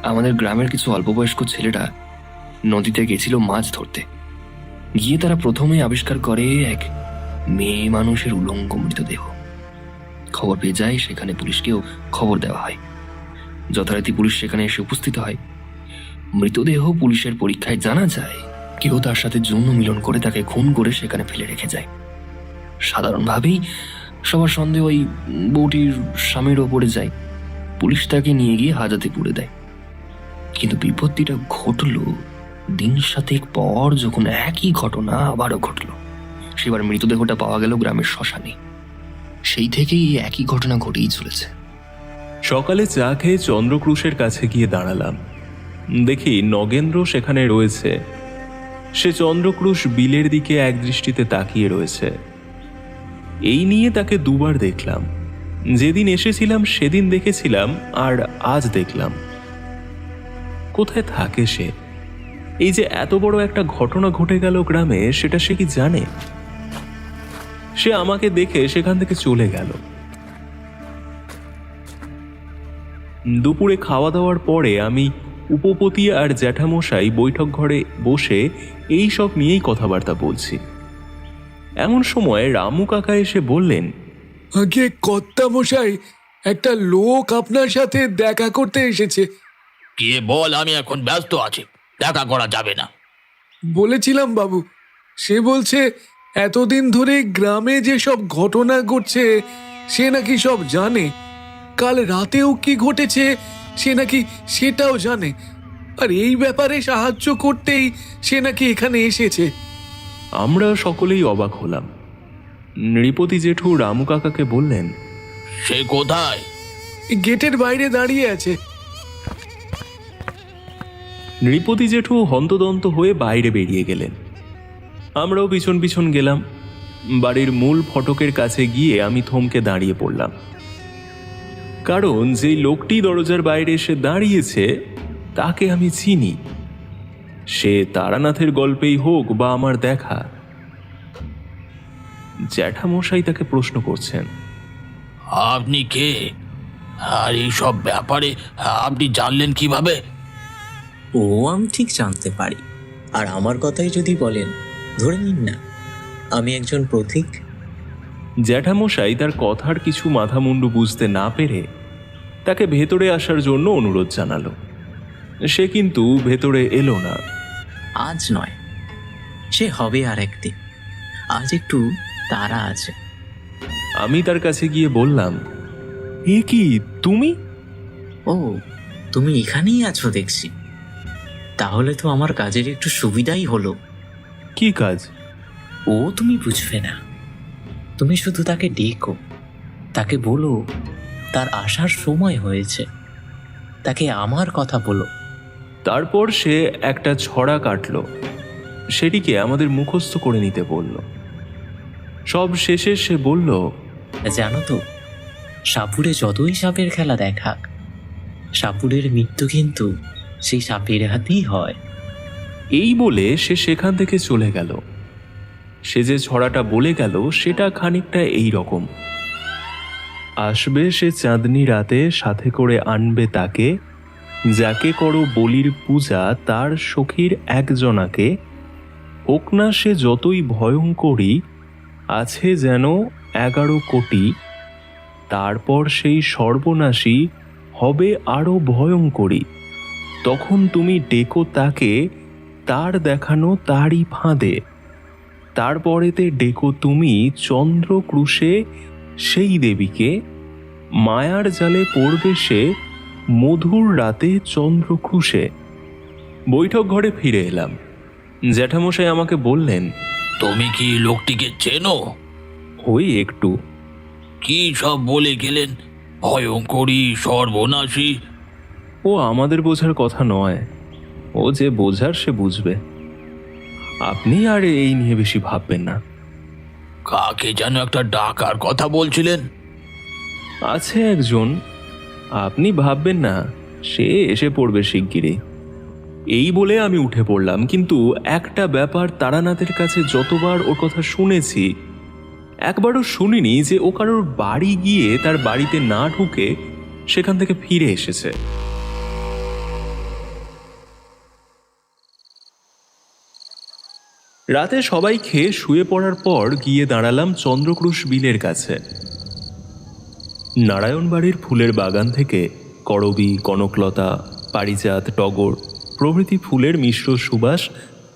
আমাদের গ্রামের কিছু অল্পবয়স্ক ছেলেরা নদীতে গেছিল মাছ ধরতে। গিয়ে তারা প্রথমে আবিষ্কার করে এক মেয়ে মানুষের উলঙ্গ মৃতদেহ। খবর পেয়ে যায়, সেখানে পুলিশকেও খবর দেওয়া হয়। যথারীতি পুলিশ সেখানে এসে উপস্থিত হয়। মৃতদেহ পুলিশের পরীক্ষায় জানা যায় কেউ তার সাথে যৌন মিলন করে তাকে খুন করে সেখানে ফেলে রেখে যায়। সাধারণভাবেই সবার সন্দেহ ওই বউটির স্বামীর ওপরে যায়। পুলিশ তাকে নিয়ে গিয়ে হাজতে পুড়ে দেয়। কিন্তু বিপত্তিটা ঘটল দিন 7 পর, যখন একই ঘটনা আবারও ঘটল। সেবার মৃতদেহটা পাওয়া গেল গ্রামের শ্মশানে। সেই থেকেই একই ঘটনা ঘটেই চলেছে। সকালে চা খেয়ে চন্দ্রক্রুশের কাছে গিয়ে দাঁড়ালাম। দেখি নগেন্দ্র সেখানে রয়েছে। সে চন্দ্রক্রুশ বিলের দিকে এক দৃষ্টিতে তাকিয়ে রয়েছে। এই নিয়ে তাকে দুবার দেখলাম। যেদিন এসেছিলাম সেদিন দেখেছিলাম, আর আজ দেখলাম। কোথায় থাকে সে? এই যে এত বড় একটা ঘটনা ঘটে গেল গ্রামে, সেটা সে কি জানে? সে আমাকে দেখে সেখান থেকে চলে গেল। দুপুরে খাওয়া দাওয়ার পরে আমি উপপতি আর জ্যাঠামশাই বৈঠক ঘরে বসে এই সব নিয়েই কথাবার্তা বলছি। এমন সময় রামু কাকা এসে বললেন, আগে কর্তা মশাই, একটা লোক আপনার সাথে দেখা করতে এসেছে। কে বল, আমি এখন ব্যস্ত আছি, দেখা করা যাবে না। বলেছিলাম বাবু, সে বলছে এতদিন ধরে গ্রামে যে সব ঘটনা ঘটছে সে নাকি সব জানে। কাল রাতেও কি ঘটেছে সে নাকি সেটাও জানে। আর এই ব্যাপারে সাহায্য করতেই সে নাকি এখানে এসেছে। আমরা সকলেই অবাক হলাম। নৃপতি জেঠু রামু কাকাকে বললেন, সে কোথায়? গেটের বাইরে দাঁড়িয়ে আছে। নৃপতি জেঠু হন্তদন্ত হয়ে বাইরে বেরিয়ে গেলেন। আমরাও পিছন পিছন গেলাম। বাড়ির মূল ফটকের কাছে গিয়ে আমি থমকে দাঁড়িয়ে পড়লাম, কারণ যেই লোকটি দরজার বাইরে এসে দাঁড়িয়েছে তাকে আমি চিনি। সে তারানাথের গল্পেই হোক বা আমার দেখা। জ্যাঠামশাই তাকে প্রশ্ন করছেন, আপনি কে, আর এই সব ব্যাপারে আপনি জানলেন কিভাবে? ও আমি ঠিক জানতে পারি। আর আমার কথাই যদি বলেন, ধরে নিন না আমি একজন প্রতীক। জ্যাঠামশাই তার কথার কিছু মাথামুন্ডু বুঝতে না পেরে তাকে ভেতরে আসার জন্য অনুরোধ জানালো। সে কিন্তু ভেতরে এলো না। আজ নয়, সে হবে আর একদিন। আজ একটু তাড়া আছে। আমি তার কাছে গিয়ে বললাম, এ কি তুমি? ও, তুমি এখানেই আছো দেখছি। তাহলে তো আমার কাজের একটু সুবিধাই হলো। কি কাজ? ও তুমি বুঝবে না। তুমি শুধু তাকে ডেকো, তাকে বলো তার আসার সময় হয়েছে, তাকে আমার কথা বলো। তারপর সে একটা ছড়া কাটল, সেটিকে আমাদের মুখস্থ করে নিতে বলল। সব শেষে সে বলল, জানো তো, সাপুড়ে যতই সাপের খেলা দেখাক, সাপুড়ের মৃত্যু কিন্তু সেই সাপের হাতেই হয়। এই বলে সে সেখান থেকে চলে গেল। সে যে ছড়াটা বলে গেল সেটা খানিকটা এই রকম: আসবে সে চাঁদনি রাতে, সাথে করে আনবে তাকে, যাকে করো বলির পূজা তার সখীর একজনাকে, হোক না সে যতই ভয়ঙ্করী, আছে যেন 11 কোটি, তারপর সেই সর্বনাশী হবে আরো ভয়ঙ্করী। তখন তুমি ডেকো তাকে, তার দেখানো তারই ফাঁদে, তারপরেতে ডেকো তুমি চন্দ্রক্রুশে সেই দেবীকে, মায়ার জালে পড়বে সে মধুর রাতে চন্দ্রক্রুশে। বৈঠক ঘরে ফিরে এলাম। জ্যাঠামশাই আমাকে বললেন, তুমি কি লোকটিকে চেনো? ওই একটু। কি সব বলে গেলেন? ভয়ঙ্করী, সর্বনাশী। ও আমাদের বোঝার কথা নয়, ও যে বোঝার সে বুঝবে। আপনি আর এই নিয়ে বেশি ভাববেন না। কাকে যেন একটা ডাকার কথা বলছিলেন? আছে একজন, আপনি ভাববেন না, সে এসে পড়বে শিগগিরই। এই বলে আমি উঠে পড়লাম। কিন্তু একটা ব্যাপার, তারানাথের কাছে যতবার ওর কথা শুনেছি, একবারও শুনিনি যে ও কারোর বাড়ি গিয়ে তার বাড়িতে না ঢুকে সেখান থেকে ফিরে এসেছে। রাতে সবাই খেয়ে শুয়ে পড়ার পর গিয়ে দাঁড়ালাম চন্দ্রক্রুশ বিলের কাছে। নারায়ণ বাড়ির ফুলের বাগান থেকে করবী, কনকলতা, পারিজাত, টগর প্রভৃতি ফুলের মিশ্র সুবাস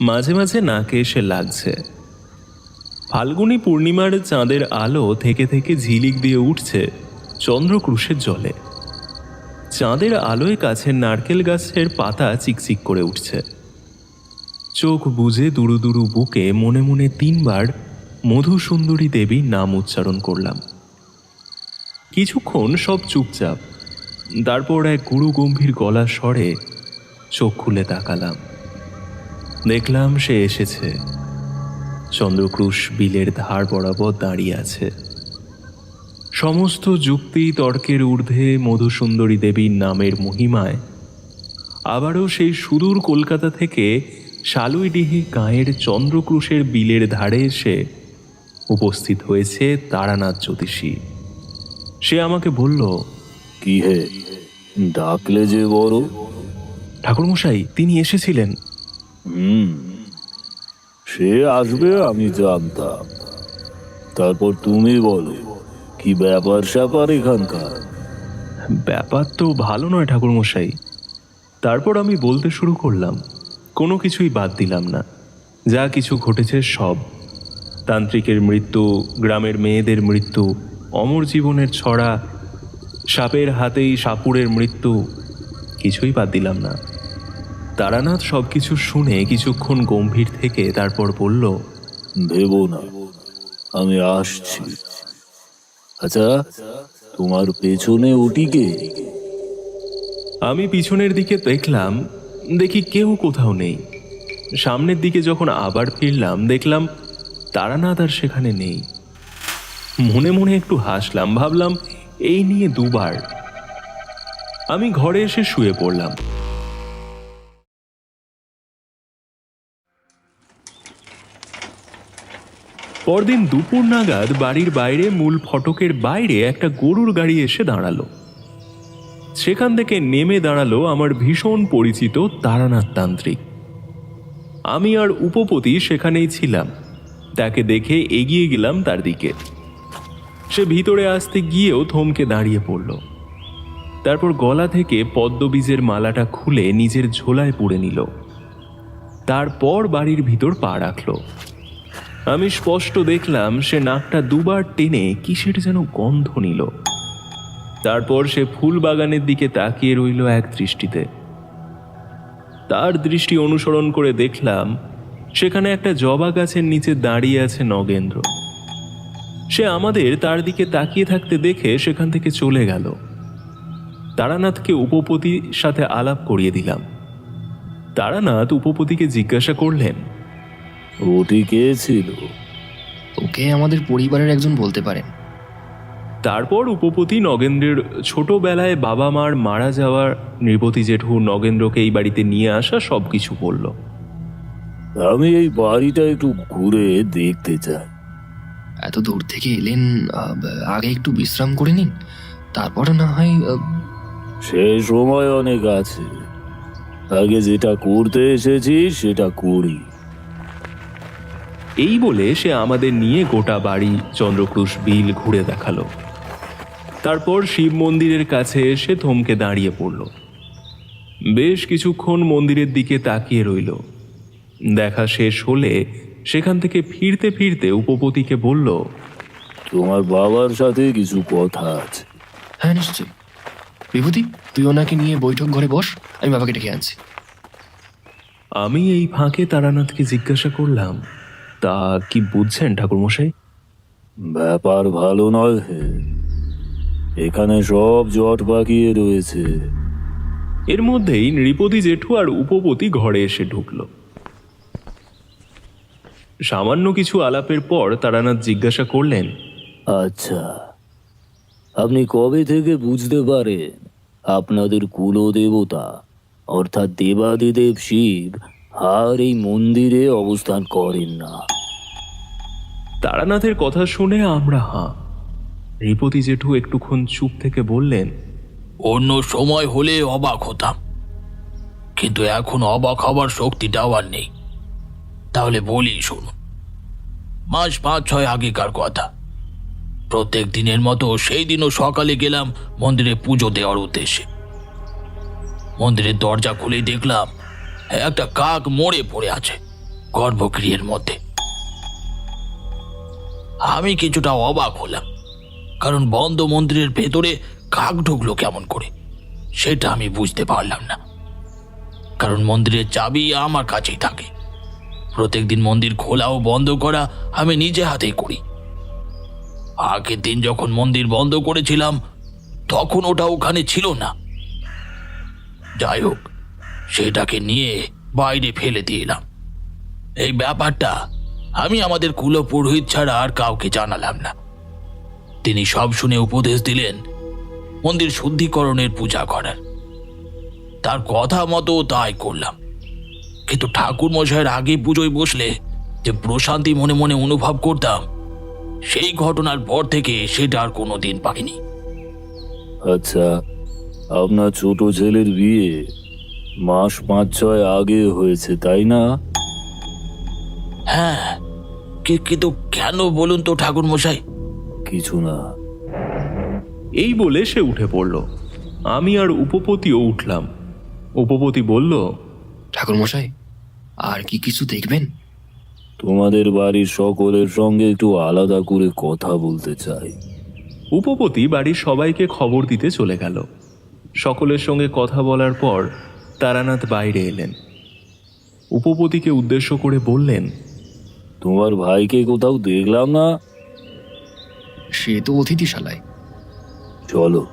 মাঝে মাঝে নাকে এসে লাগছে। ফাল্গুনী পূর্ণিমার চাঁদের আলো থেকে থেকে ঝিলিক দিয়ে উঠছে চন্দ্রক্রুশের জলে। চাঁদের আলোয় কাছের নারকেল গাছের পাতা চিকচিক করে উঠছে। চোখ বুজে দুরু দুরু বুকে মনে মনে 3 বার মধুসুন্দরী দেবীর নাম উচ্চারণ করলাম। কিছুক্ষণ সব চুপচাপ। তারপর এক গুরু গম্ভীর গলা স্বরে চোখ খুলে তাকালাম। দেখলাম সে এসেছে। চন্দ্রক্রুশ বিলের ধার বরাবর দাঁড়িয়ে আছে। সমস্ত যুক্তি তর্কের ঊর্ধ্বে মধুসুন্দরী দেবীর নামের মহিমায় আবারও সেই সুদূর কলকাতা থেকে শালুইডিহি গাঁয়ের চন্দ্রক্রুশের বিলের ধারে এসে উপস্থিত হয়েছে তারানাথ জ্যোতিষী। সে আমাকে বলল, কি হে, ডাকলে যে বড়? ঠাকুরমশাই, তিনি এসেছিলেন। সে আসবে আমি জানতাম। তারপর তুমি বলো, কি ব্যাপার স্যাপার এখানকার? ব্যাপার তো ভালো নয় ঠাকুরমশাই। তারপর আমি বলতে শুরু করলাম। কোনো কিছুই বাদ দিলাম না। যা কিছু ঘটেছে সব, তান্ত্রিকের মৃত্যু, গ্রামের মেয়েদের মৃত্যু, অমর জীবনের ছড়া, সাপের হাতেই সাপুড়ের মৃত্যু, কিছুই বাদ দিলাম না। তারানাথ সব কিছু শুনে কিছুক্ষণ গম্ভীর থেকে তারপর বলল, ভেবো না, আমি আসছি। আচ্ছা, তোমার পেছনে ওটিকে? আমি পিছনের দিকে দেখলাম, দেখি কেউ কোথাও নেই। সামনের দিকে যখন আবার ফিরলাম, দেখলাম তারানাথ আর সেখানে নেই। মনে মনে একটু হাসলাম। ভাবলাম এই নিয়ে 2 বার। আমি ঘরে এসে শুয়ে পড়লাম। পরদিন দুপুর নাগাদ বাড়ির বাইরে মূল ফটকের বাইরে একটা গরুর গাড়ি এসে দাঁড়ালো। সেখান থেকে নেমে দাঁড়ালো আমার ভীষণ পরিচিত তারানাথ তান্ত্রিক। আমি আর উপপতি সেখানেই ছিলাম। তাকে দেখে এগিয়ে গেলাম তার দিকে। সে ভিতরে আসতে গিয়েও থমকে দাঁড়িয়ে পড়ল। তারপর গলা থেকে পদ্মবীজের মালাটা খুলে নিজের ঝোলায় পুরে নিল। তারপর বাড়ির ভিতর পা রাখল। আমি স্পষ্ট দেখলাম সে নাকটা 2 বার টেনে কিসের যেন গন্ধ নিল। তারপর সে ফুল বাগানের দিকে তাকিয়ে রইল এক দৃষ্টিতে। তার দৃষ্টি অনুসরণ করে দেখলাম সেখানে একটা জবা গাছের নিচে দাঁড়িয়ে আছে নগেন্দ্র। সে আমাদের তার দিকে তাকিয়ে থাকতে দেখে সেখান থেকে চলে গেল। তারানাথকে উপপতির সাথে আলাপ করিয়ে দিলাম। তারানাথ উপপতিকে জিজ্ঞাসা করলেন, ওটি কে ছিল? ওকে আমাদের পরিবারের একজন বলতে পারেন। তারপর উপপতি নগেন্দ্রের ছোটবেলায় বাবা মার মারা যাওয়ার, নৃপতি জেঠু নগেন্দ্রকে এই বাড়িতে নিয়ে আসা সবকিছু বলল। আমি এই বাড়িটা একটু ঘুরে দেখতে চাই। এত দূর থেকে এলেন, আগে একটু বিশ্রাম করে নিন, তারপরে না হয় সে সময় অনেক আছে, আগে যেটা করতে এসেছি সেটা করি। এই বলে সে আমাদের নিয়ে গোটা বাড়ি, চন্দ্রক্রুশ বিল ঘুরে দেখালো। তারপর শিব মন্দিরের কাছে এসে থমকে দাঁড়িয়ে পড়ল। বেশ কিছুক্ষণ মন্দিরের দিকে তাকিয়ে রইল। দেখা শেষ হলে সেখান থেকে ফিরতে ফিরতে উপপতিকে বলল, তোমার বাবার সাথে কিছু কথা আছে। হ্যাঁ নিশ্চয়ই। বিভূতি, তুই ওনাকে নিয়ে বৈঠক ঘরে বস, আমি বাবাকে ডেকে আনছি। আমি এই ফাঁকে তারানাথকে জিজ্ঞাসা করলাম, তা কি বুঝছেন ঠাকুরমশাই? ব্যাপার ভালো নয় হে, এখানে সব জট পাকিয়ে রয়েছে। এর মধ্যেই নৃপতি জেঠু আর উপপতি ঘরে এসে ঢুকল। সামান্য কিছু আলাপের পর তারানাথ জিজ্ঞাসা করলেন, আচ্ছা, আপনি কবে থেকে বুঝতে পারেন আপনাদের কুলদেবতা অর্থাৎ দেবাদিদেব শিব আর এই মন্দিরে অবস্থান করেন না? তারানাথের কথা শুনে আমরা হাঁ। নৃপতি জেঠু একটুক্ষণ চুপ থেকে বললেন, অন্য সময় হলে অবাক হতাম, কিন্তু এখন অবাক হবার শক্তিটাও আর নেই। তাহলে বলি শুনুন। মাস 5-6 আগেকার কথা। প্রত্যেক দিনের মতো সেই দিনও সকালে গেলাম মন্দিরে পুজো দেওয়ার উদ্দেশ্যে। মন্দিরের দরজা খুলেই দেখলাম একটা কাক মরে পড়ে আছে গর্ভগৃহের মধ্যে। আমি কিছুটা অবাক হলাম, কারণ বন্ধ মন্দিরের ভেতরে কাক ঢুকলো কেমন করে সেটা আমি বুঝতে পারলাম না। কারণ মন্দিরের চাবি আমার কাছেই থাকে। প্রত্যেকদিন মন্দির খোলা ও বন্ধ করা আমি নিজে হাতেই করি। আগের দিন যখন মন্দির বন্ধ করেছিলাম তখন ওটা ওখানে ছিল না। যাই হোক, সেটাকে নিয়ে বাইরে ফেলে দিয়ে এলাম। এই ব্যাপারটা আমি আমাদের কুলপুরোহিত ছাড়া আর কাউকে জানালাম না। তিনি সব শুনে উপদেশ দিলেন মন্দির শুদ্ধিকরণের পূজা করার। তার কথা মতো তাই করলাম। কিন্তু ঠাকুর মশাইয়ের আগে পুজোয় বসলে যে প্রশান্তি মনে মনে অনুভব করতাম, সেই ঘটনার পর থেকে সেটা আর কোনোদিন পাইনি। আচ্ছা, আপনার ছোট ছেলের বিয়ে মাস 5-6 আগে হয়েছে, তাই না? হ্যাঁ, কিন্তু কেন বলুন তো ঠাকুর মশাই? কিছু না। এই বলে সে উঠে পড়ল। আমি আর উপপতিও উঠলাম। উপপতি বলল, ঠাকুর মশাই, আর কি কিছু দেখবেন? তোমাদের বাড়ির সকলের সঙ্গে একটু আলাদা করে কথা বলতে চাই। উপপতি বাড়ির সবাইকে খবর দিতে চলে গেল। সকলের সঙ্গে কথা বলার পর তারানাথ বাইরে এলেন। উপপতিকে উদ্দেশ্য করে বললেন, তোমার ভাইকে কোথাও দেখলাম না। সে তো অতিথিশালায়। চলো,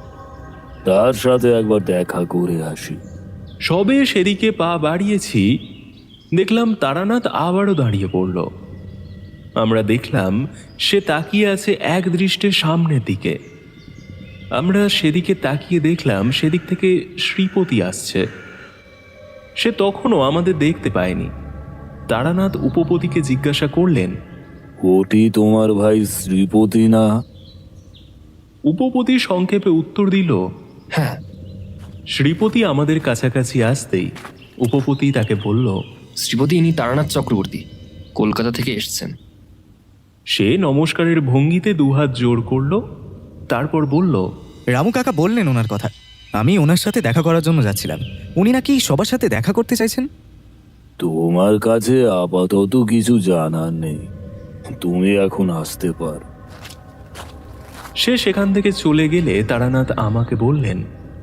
তার সাথে একবার দেখা করে আসি। সবে সেদিকে পা বাড়িয়েছি, দেখলাম তারানাথ আবারও দাঁড়িয়ে পড়ল। আমরা দেখলাম সে তাকিয়ে আছে এক দৃষ্টে সামনের দিকে। আমরা সেদিকে তাকিয়ে দেখলাম সেদিক থেকে শ্রীপতি আসছে। সে তখনও আমাদের দেখতে পায়নি। তারানাথ উপপতিকে জিজ্ঞাসা করলেন, ওটি তোমার ভাই শ্রীপতি না? উপপতি সংক্ষেপে উত্তর দিল, হ্যাঁ। শ্রীপতি আমাদের কাছাকাছি আসতেই উপপতি তাকে বলল, শ্রীপতি, ইনি তারানাথ চক্রবর্তী, কলকাতা থেকে এসেছেন। সে নমস্কারের ভঙ্গিতে দুহাত জোর করল, তারপর বলল, রামু কাকা বললেন ওনার কথা। আমি ওনার সাথে দেখা করার জন্য যাচ্ছিলাম। উনি নাকি সবার সাথে দেখা করতে চাইছেন। তোমার কাছে আপাতত কিছু জানার নেই, তুমি এখন আসতে পারো। সে সেখান থেকে চলে গেলে তারানাথ আমাকে বললেন,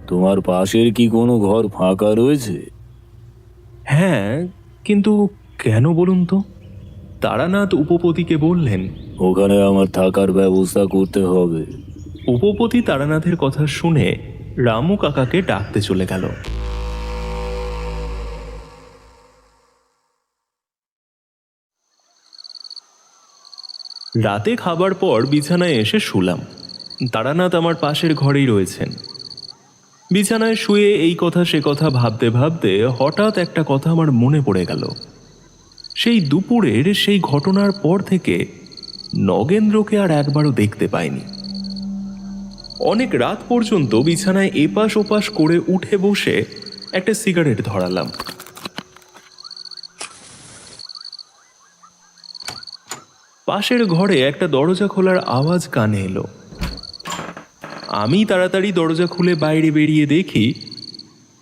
তোমার পাশের কি কোনো ঘর ফাঁকা রয়েছে? হ্যাঁ, কিন্তু কেন বলুন তো? তারানাথ উপপতিকে বললেন, ওখানে আমার থাকার ব্যবস্থা করতে হবে। উপপতি তারানাথের কথা শুনে রামু কাকাকে ডাকতে চলে গেল। রাতে খাবার পর বিছানায় এসে শুলাম। তারানাথ আমার পাশের ঘরেই রয়েছেন। বিছানায় শুয়ে এই কথা সে কথা ভাবতে ভাবতে হঠাৎ একটা কথা আমার মনে পড়ে গেল। সেই দুপুরের সেই ঘটনার পর থেকে নগেন্দ্রকে আর একবারও দেখতে পাইনি। অনেক রাত পর্যন্ত বিছানায় এপাশ ওপাশ করে উঠে বসে একটা সিগারেট ধরালাম। পাশের ঘরে একটা দরজা খোলার আওয়াজ কানে এলো। আমি তাড়াতাড়ি দরজা খুলে বাইরে বেরিয়ে দেখি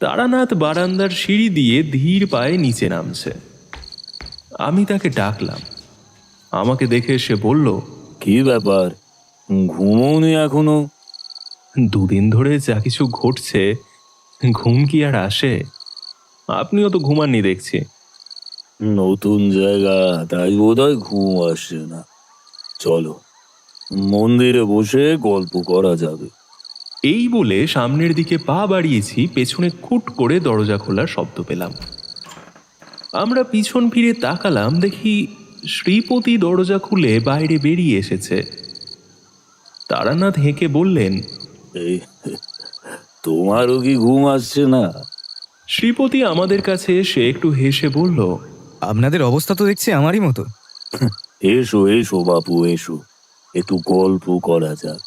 তারানাথ বারান্দার সিঁড়ি দিয়ে ধীর পায়ে নিচে নামছে। আমি তাকে ডাকলাম। আমাকে দেখে সে বলল, কি ব্যাপার, ঘুমোওনি এখনো? দুদিন ধরে যা কিছু ঘটছে, ঘুম কি আর আসে? আপনিও তো ঘুমাননি দেখছি। নতুন জায়গা, তাই বোধহয় ঘুম আসছে না। চলো, মন্দিরে বসে গল্প করা যাবে। এই বলে সামনের দিকে পা বাড়িয়েছি, পেছনে খুট করে দরজা খোলার শব্দ পেলাম। আমরা পিছন ফিরে তাকালাম, দেখি শ্রীপতি দরজা খুলে বাইরে বেরিয়ে এসেছে। তারানাথ হেঁকে বললেন, এই, তোমারও কি ঘুম আসছে না? শ্রীপতি আমাদের কাছে এসে একটু হেসে বলল, আপনাদের অবস্থা তো দেখছি আমারই মতো। এসো এসো বাপু, এসো, একটু গল্প করা যাক।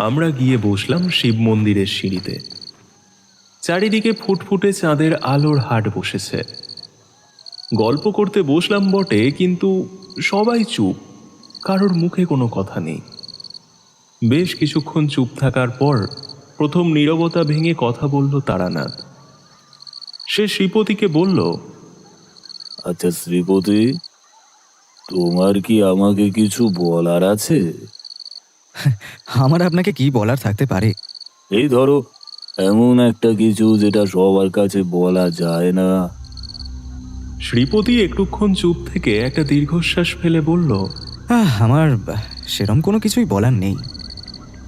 আমরা গিয়ে বসলাম শিব মন্দিরের সিঁড়িতে। চারিদিকে ফুটফুটে চাঁদের আলোর হাট বসেছে। গল্প করতে বসলাম বটে, কিন্তু সবাই চুপ, কারোর মুখে কোনো কথা নেই। বেশ কিছুক্ষণ চুপ থাকার পর প্রথম নীরবতা ভেঙে কথা বলল তারানাথ। সে শ্রীপতিকে বলল, আচ্ছা শ্রীপতি, তোমার কি আমাকে কিছু বলার আছে? আমার আপনাকে কি বলার থাকতে পারে? এই ধরো, এমন একটা কিছু যেটা সবার কাছে বলা যায় না। শ্রীপতি একটুক্ষণ চুপ থেকে একটা দীর্ঘশ্বাস ফেলে বলল, আমার সেরম কোনো কিছুই বলার নেই।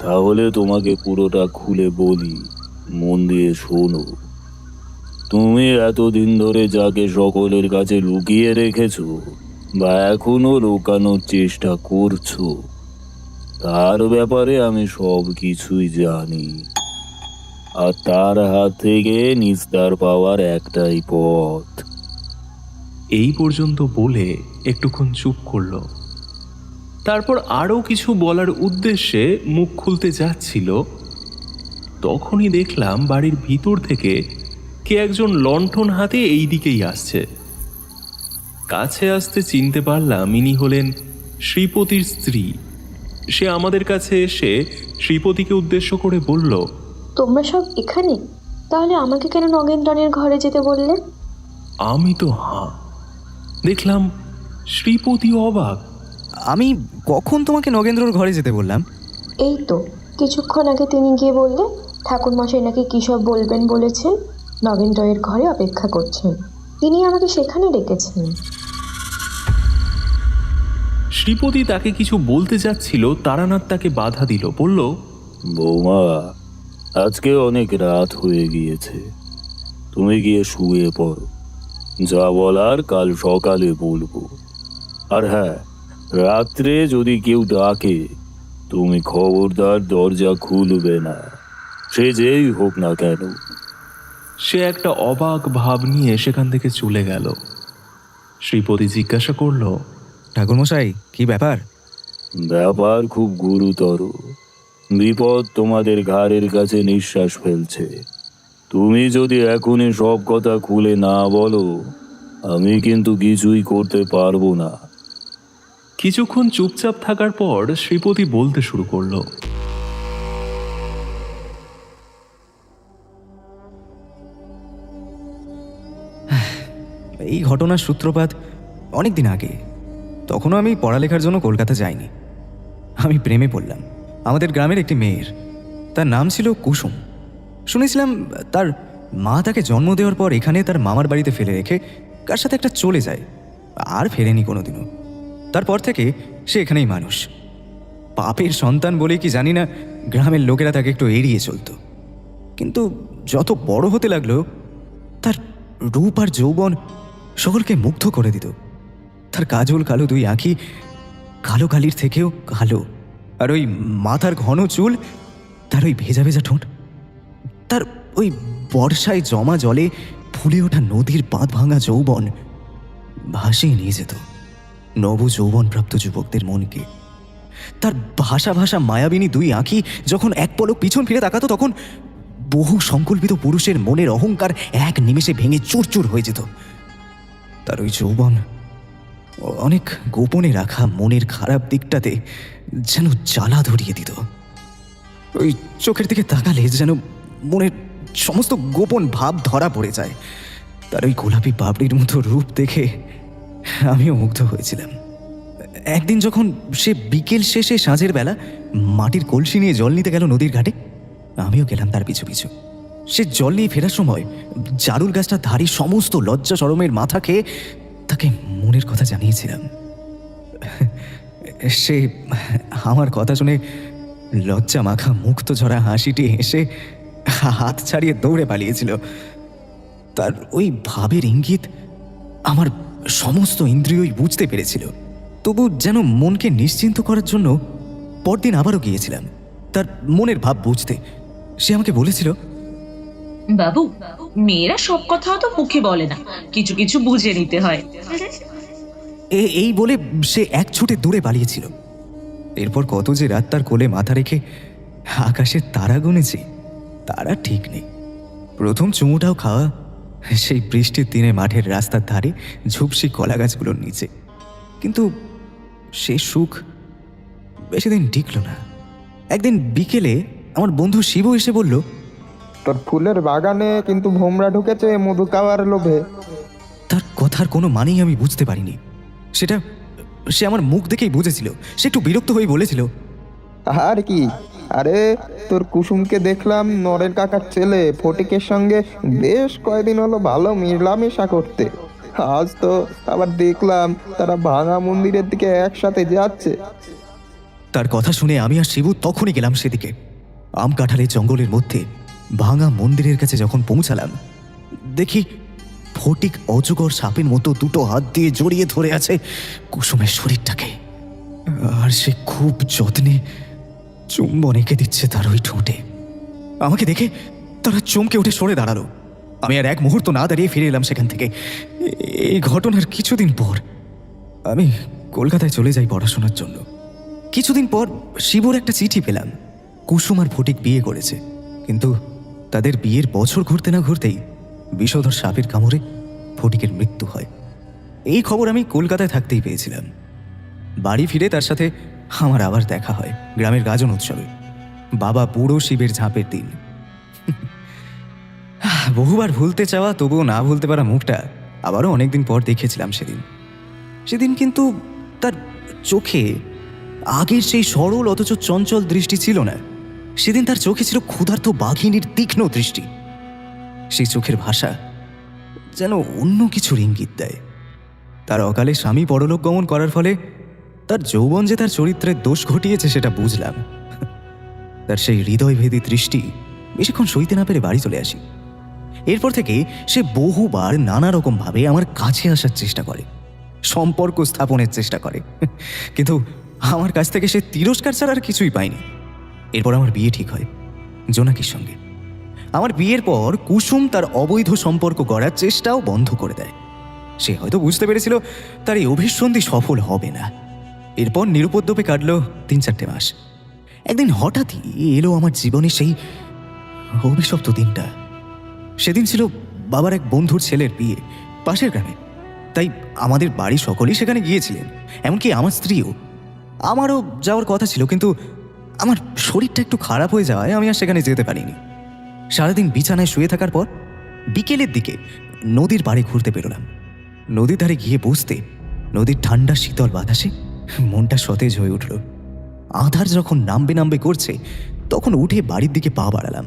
তাহলে তোমাকে পুরোটা খুলে বলি, মন দিয়ে শোনো। তুমি এতদিন ধরে যাকে সকলের কাছে লুকিয়ে রেখেছো বা এখনো লুকানোর চেষ্টা করছো, তার ব্যাপারে আমি সব কিছুই জানি। আর তার হাত থেকে নিস্তার পাওয়ার একটাই পথ। এই পর্যন্ত বলে একটুক্ষণ চুপ করল। তারপর আরও কিছু বলার উদ্দেশ্যে মুখ খুলতে যাচ্ছিল, তখনই দেখলাম বাড়ির ভিতর থেকে কে একজন লণ্ঠন হাতে এই দিকেই আসছে। কাছে আসতে চিনতে পারলাম ইনি হলেন শ্রীপতির স্ত্রী। সে আমাদের কাছে এসে শ্রীপতিকে উদ্দেশ্য করে বলল, তোমরা সব এখানে? তাহলে আমাকে কেন নগেন্দ্রনের ঘরে যেতে বললে? আমি তো হাঁ, দেখলাম শ্রীপতি অবাক। আমি কখন তোমাকে নগেন্দ্রর ঘরে যেতে বললাম? এই তো কিছুক্ষণ আগে তিনি গিয়ে বললে ঠাকুরমশাই নাকি কী সব বলবেন বলেছেন, নগেন্দ্রের ঘরে অপেক্ষা করছেন, তিনি আমাকে সেখানে ডেকেছেন। শ্রীপতি তাকে কিছু বলতে যাচ্ছিল, তারানাথ তাকে বাধা দিল, বলল, বৌমা, আজকে অনেক রাত হয়ে গিয়েছে, তুমি গিয়ে শুয়ে পড়ো। যা বলার কাল সকালে বলবো। আর হ্যাঁ, রাত্রে যদি কেউ ডাকে, তুমি খবরদার দরজা খুলবে না, সে যেই হোক না কেন। সে একটা অবাক ভাব নিয়ে সেখান থেকে চলে গেল। শ্রীপতি জিজ্ঞাসা করল, ঠাকুরমশাই, কি ব্যাপার? ব্যাপার খুব গুরুতর। বিপদ তোমাদের ঘাড়ের কাছে নিঃশ্বাস ফেলছে। তুমি যদি এখনই সব কথা খুলে না বলো, আমি কিন্তু কিছুই করতে পারবো না। কিছুক্ষণ চুপচাপ থাকার পর শ্রীপতি বলতে শুরু করলো, এই ঘটনার সূত্রপাত অনেক দিন আগে। তখনও আমি পড়ালেখার জন্য কলকাতা যাইনি। আমি প্রেমে পড়লাম আমাদের গ্রামের একটি মেয়ের। তার নাম ছিল কুসুম। শুনেছিলাম তার মা তাকে জন্ম দেওয়ার পর এখানে তার মামার বাড়িতে ফেলে রেখে কার সাথে একটা চলে যায়, আর ফেরেনি কোনোদিনও। তারপর থেকে সে এখানেই মানুষ। পাপের সন্তান বলে কি জানি না, গ্রামের লোকেরা তাকে একটু এড়িয়ে চলত। কিন্তু যত বড় হতে লাগলো, তার রূপ আর যৌবন সকলকে মুগ্ধ করে দিত। তার কাজল কালো দুই আঁখি, কালো কালির থেকেও কালো, আর ওই মাথার ঘন চুল, তার ওই ভেজা ভেজা ঠোঁট, তার ওই বর্ষায় জমা জলে ফুলে ওঠা নদীর বাঁধ ভাঙা যৌবন ভাসিয়ে নিয়ে যেত নব যৌবনপ্রাপ্ত যুবকদের মনকে। তার ভাষা ভাষা মায়াবিনী দুই আঁখি যখন এক পলক পিছন ফিরে তাকাতো, তখন বহু সংকল্পিত পুরুষের মনের অহংকার এক নিমেষে ভেঙে চুরচুর হয়ে যেত। তার ওই যৌবন অনেক গোপনে রাখা মনের খারাপ দিকটাতে যেন জ্বালা ধরিয়ে দিত। ওই চোখের দিকে তাকালে যেন মনের সমস্ত গোপন ভাব ধরা পড়ে যায়। তার ওই গোলাপি পাপড়ির মতো রূপ দেখে আমিও মুগ্ধ হয়েছিলাম। একদিন যখন সে বিকেল শেষে সাঁঝের বেলা মাটির কলসি নিয়ে জল নিতে গেল নদীর ঘাটে, আমিও গেলাম তার পিছু পিছু। সে জল নিয়ে ফেরার সময় জারুল গাছটা ধারি সমস্ত লজ্জা শরমের মাথা খেয়ে তাকে মনের কথা জানিয়েছিলাম। সে আমার কথা শুনে লজ্জা মাখা মুক্ত ঝরা হাসিটি হেসে হাত ছাড়িয়ে দৌড়ে পালিয়েছিল। তার ওই ভাবের ইঙ্গিত আমার সমস্ত ইন্দ্রিয়ই বুঝতে পেরেছিল। তবু যেন মনকে নিশ্চিন্ত করার জন্য পরদিন আবারও গিয়েছিলাম তার মনের ভাব বুঝতে। সে আমাকে বলেছিল, বাবু, মেয়েরা সব কথা তো মুখে বলে না, কিছু কিছু বুঝে নিতে হয়। এই বলে সে এক ছুটে দূরে পালিয়েছিল। এরপর কত যে রাত তার কোলে মাথা রেখে আকাশের তারা গুনেছি তারা ঠিক নেই। প্রথম চুমুটাও খাওয়া সেই বৃষ্টির দিনে মাঠের রাস্তার ধারে ঝুপসি কলা গাছগুলোর নিচে। কিন্তু সে সুখ বেশি দিন টিকল না। একদিন বিকেলে আমার বন্ধু শিবু এসে বলল, তোর ফুলের বাগানে কিন্তু ভোমরা ঢুকেছে মধু খাওয়ার লোভে। তার কথার কোনো মানেই আমি বুঝতে পারিনি। সেটা সে আমার মুখ দেখেই বুঝেছিল। সে একটু বিরক্ত হয়ে বলেছিল, আর কি, আরে তোর কুসুমকে দেখলাম নরের কাকার ছেলে ফটিকের সঙ্গে বেশ কয়েকদিন হলো ভালো মেলামেশা করতে। আজ তো আবার দেখলাম তারা ভাঙা মন্দিরের দিকে একসাথে যাচ্ছে। তার কথা শুনে আমি আর শিবু তখনই গেলাম সেদিকে। আম কাঁঠালের জঙ্গলের মধ্যে ভাঙা মন্দিরের কাছে যখন পৌঁছালাম, দেখি ফটিক অজগর সাপের মতো দুটো হাত দিয়ে জড়িয়ে ধরে আছে কুসুমের শরীরটাকে, আর সে খুব যত্নে চুম্বন এঁকে দিচ্ছে তার ওই ঠোঁটে। আমাকে দেখে তারা চমকে উঠে সরে দাঁড়ালো। আমি আর এক মুহূর্ত না দাঁড়িয়ে ফিরে এলাম সেখান থেকে। এই ঘটনার কিছুদিন পর আমি কলকাতায় চলে যাই পড়াশোনার জন্য। কিছুদিন পর শিবুর একটা চিঠি পেলাম। কুসুম আর ফটিক বিয়ে করেছে, কিন্তু তাদের বিয়ের বছর ঘুরতে না ঘুরতেই বিষধর সাপের কামড়ে ফটিকের মৃত্যু হয়। এই খবর আমি কলকাতায় থাকতেই পেয়েছিলাম। বাড়ি ফিরে তার সাথে আমার আবার দেখা হয় গ্রামের গাজন উৎসবে, বাবা বুড়ো শিবের ঝাঁপের দিন। বহুবার ভুলতে চাওয়া তবুও না ভুলতে পারা মুখটা আবারও অনেকদিন পর দেখেছিলাম সেদিন। কিন্তু তার চোখে আগের সেই সরল অথচ চঞ্চল দৃষ্টি ছিল না। সেদিন তার চোখে ছিল ক্ষুধার্ত বাঘিনীর তীক্ষ্ণ দৃষ্টি। সেই চোখের ভাষা যেন অন্য কিছুর ইঙ্গিত দেয়। তার অকালে স্বামী পরলোক গমন করার ফলে তার যৌবন যে তার চরিত্রের দোষ ঘটিয়েছে সেটা বুঝলাম। তার সেই হৃদয়ভেদী দৃষ্টি বেশিক্ষণ সইতে না পেরে বাড়ি চলে আসি। এরপর থেকে সে বহুবার নানা রকমভাবে আমার কাছে আসার চেষ্টা করে, সম্পর্ক স্থাপনের চেষ্টা করে, কিন্তু আমার কাছ থেকে সে তিরস্কার ছাড়া আর কিছুই পায়নি। এরপর আমার বিয়ে ঠিক হয় জোনাকির সঙ্গে। আমার বিয়ের পর কুসুম তার অবৈধ সম্পর্ক গড়ার চেষ্টাও বন্ধ করে দেয়। সে হয়তো বুঝতে পেরেছিল তার এই অভিসন্ধি সফল হবে না। এরপর নিরুপদ্রবে কাটল 3-4 মাস। একদিন হঠাৎই এলো আমার জীবনে সেই অভিশপ্ত দিনটা। সেদিন ছিল বাবার এক বন্ধুর ছেলের বিয়ে পাশের গ্রামে, তাই আমাদের বাড়ি সকলেই সেখানে গিয়েছিলেন, এমনকি আমার স্ত্রীও। আমারও যাওয়ার কথা ছিল, কিন্তু আমার শরীরটা একটু খারাপ হয়ে যাওয়ায় আমি আর সেখানে যেতে পারিনি। সারাদিন বিছানায় শুয়ে থাকার পর বিকেলের দিকে নদীর পাড়ে ঘুরতে বেরোলাম। নদীর ধারে গিয়ে বসতে নদীর ঠান্ডা শীতল বাতাসে মনটা সতেজ হয়ে উঠল। আধার যখন নামবে করছে তখন উঠে বাড়ির দিকে পা বাড়ালাম।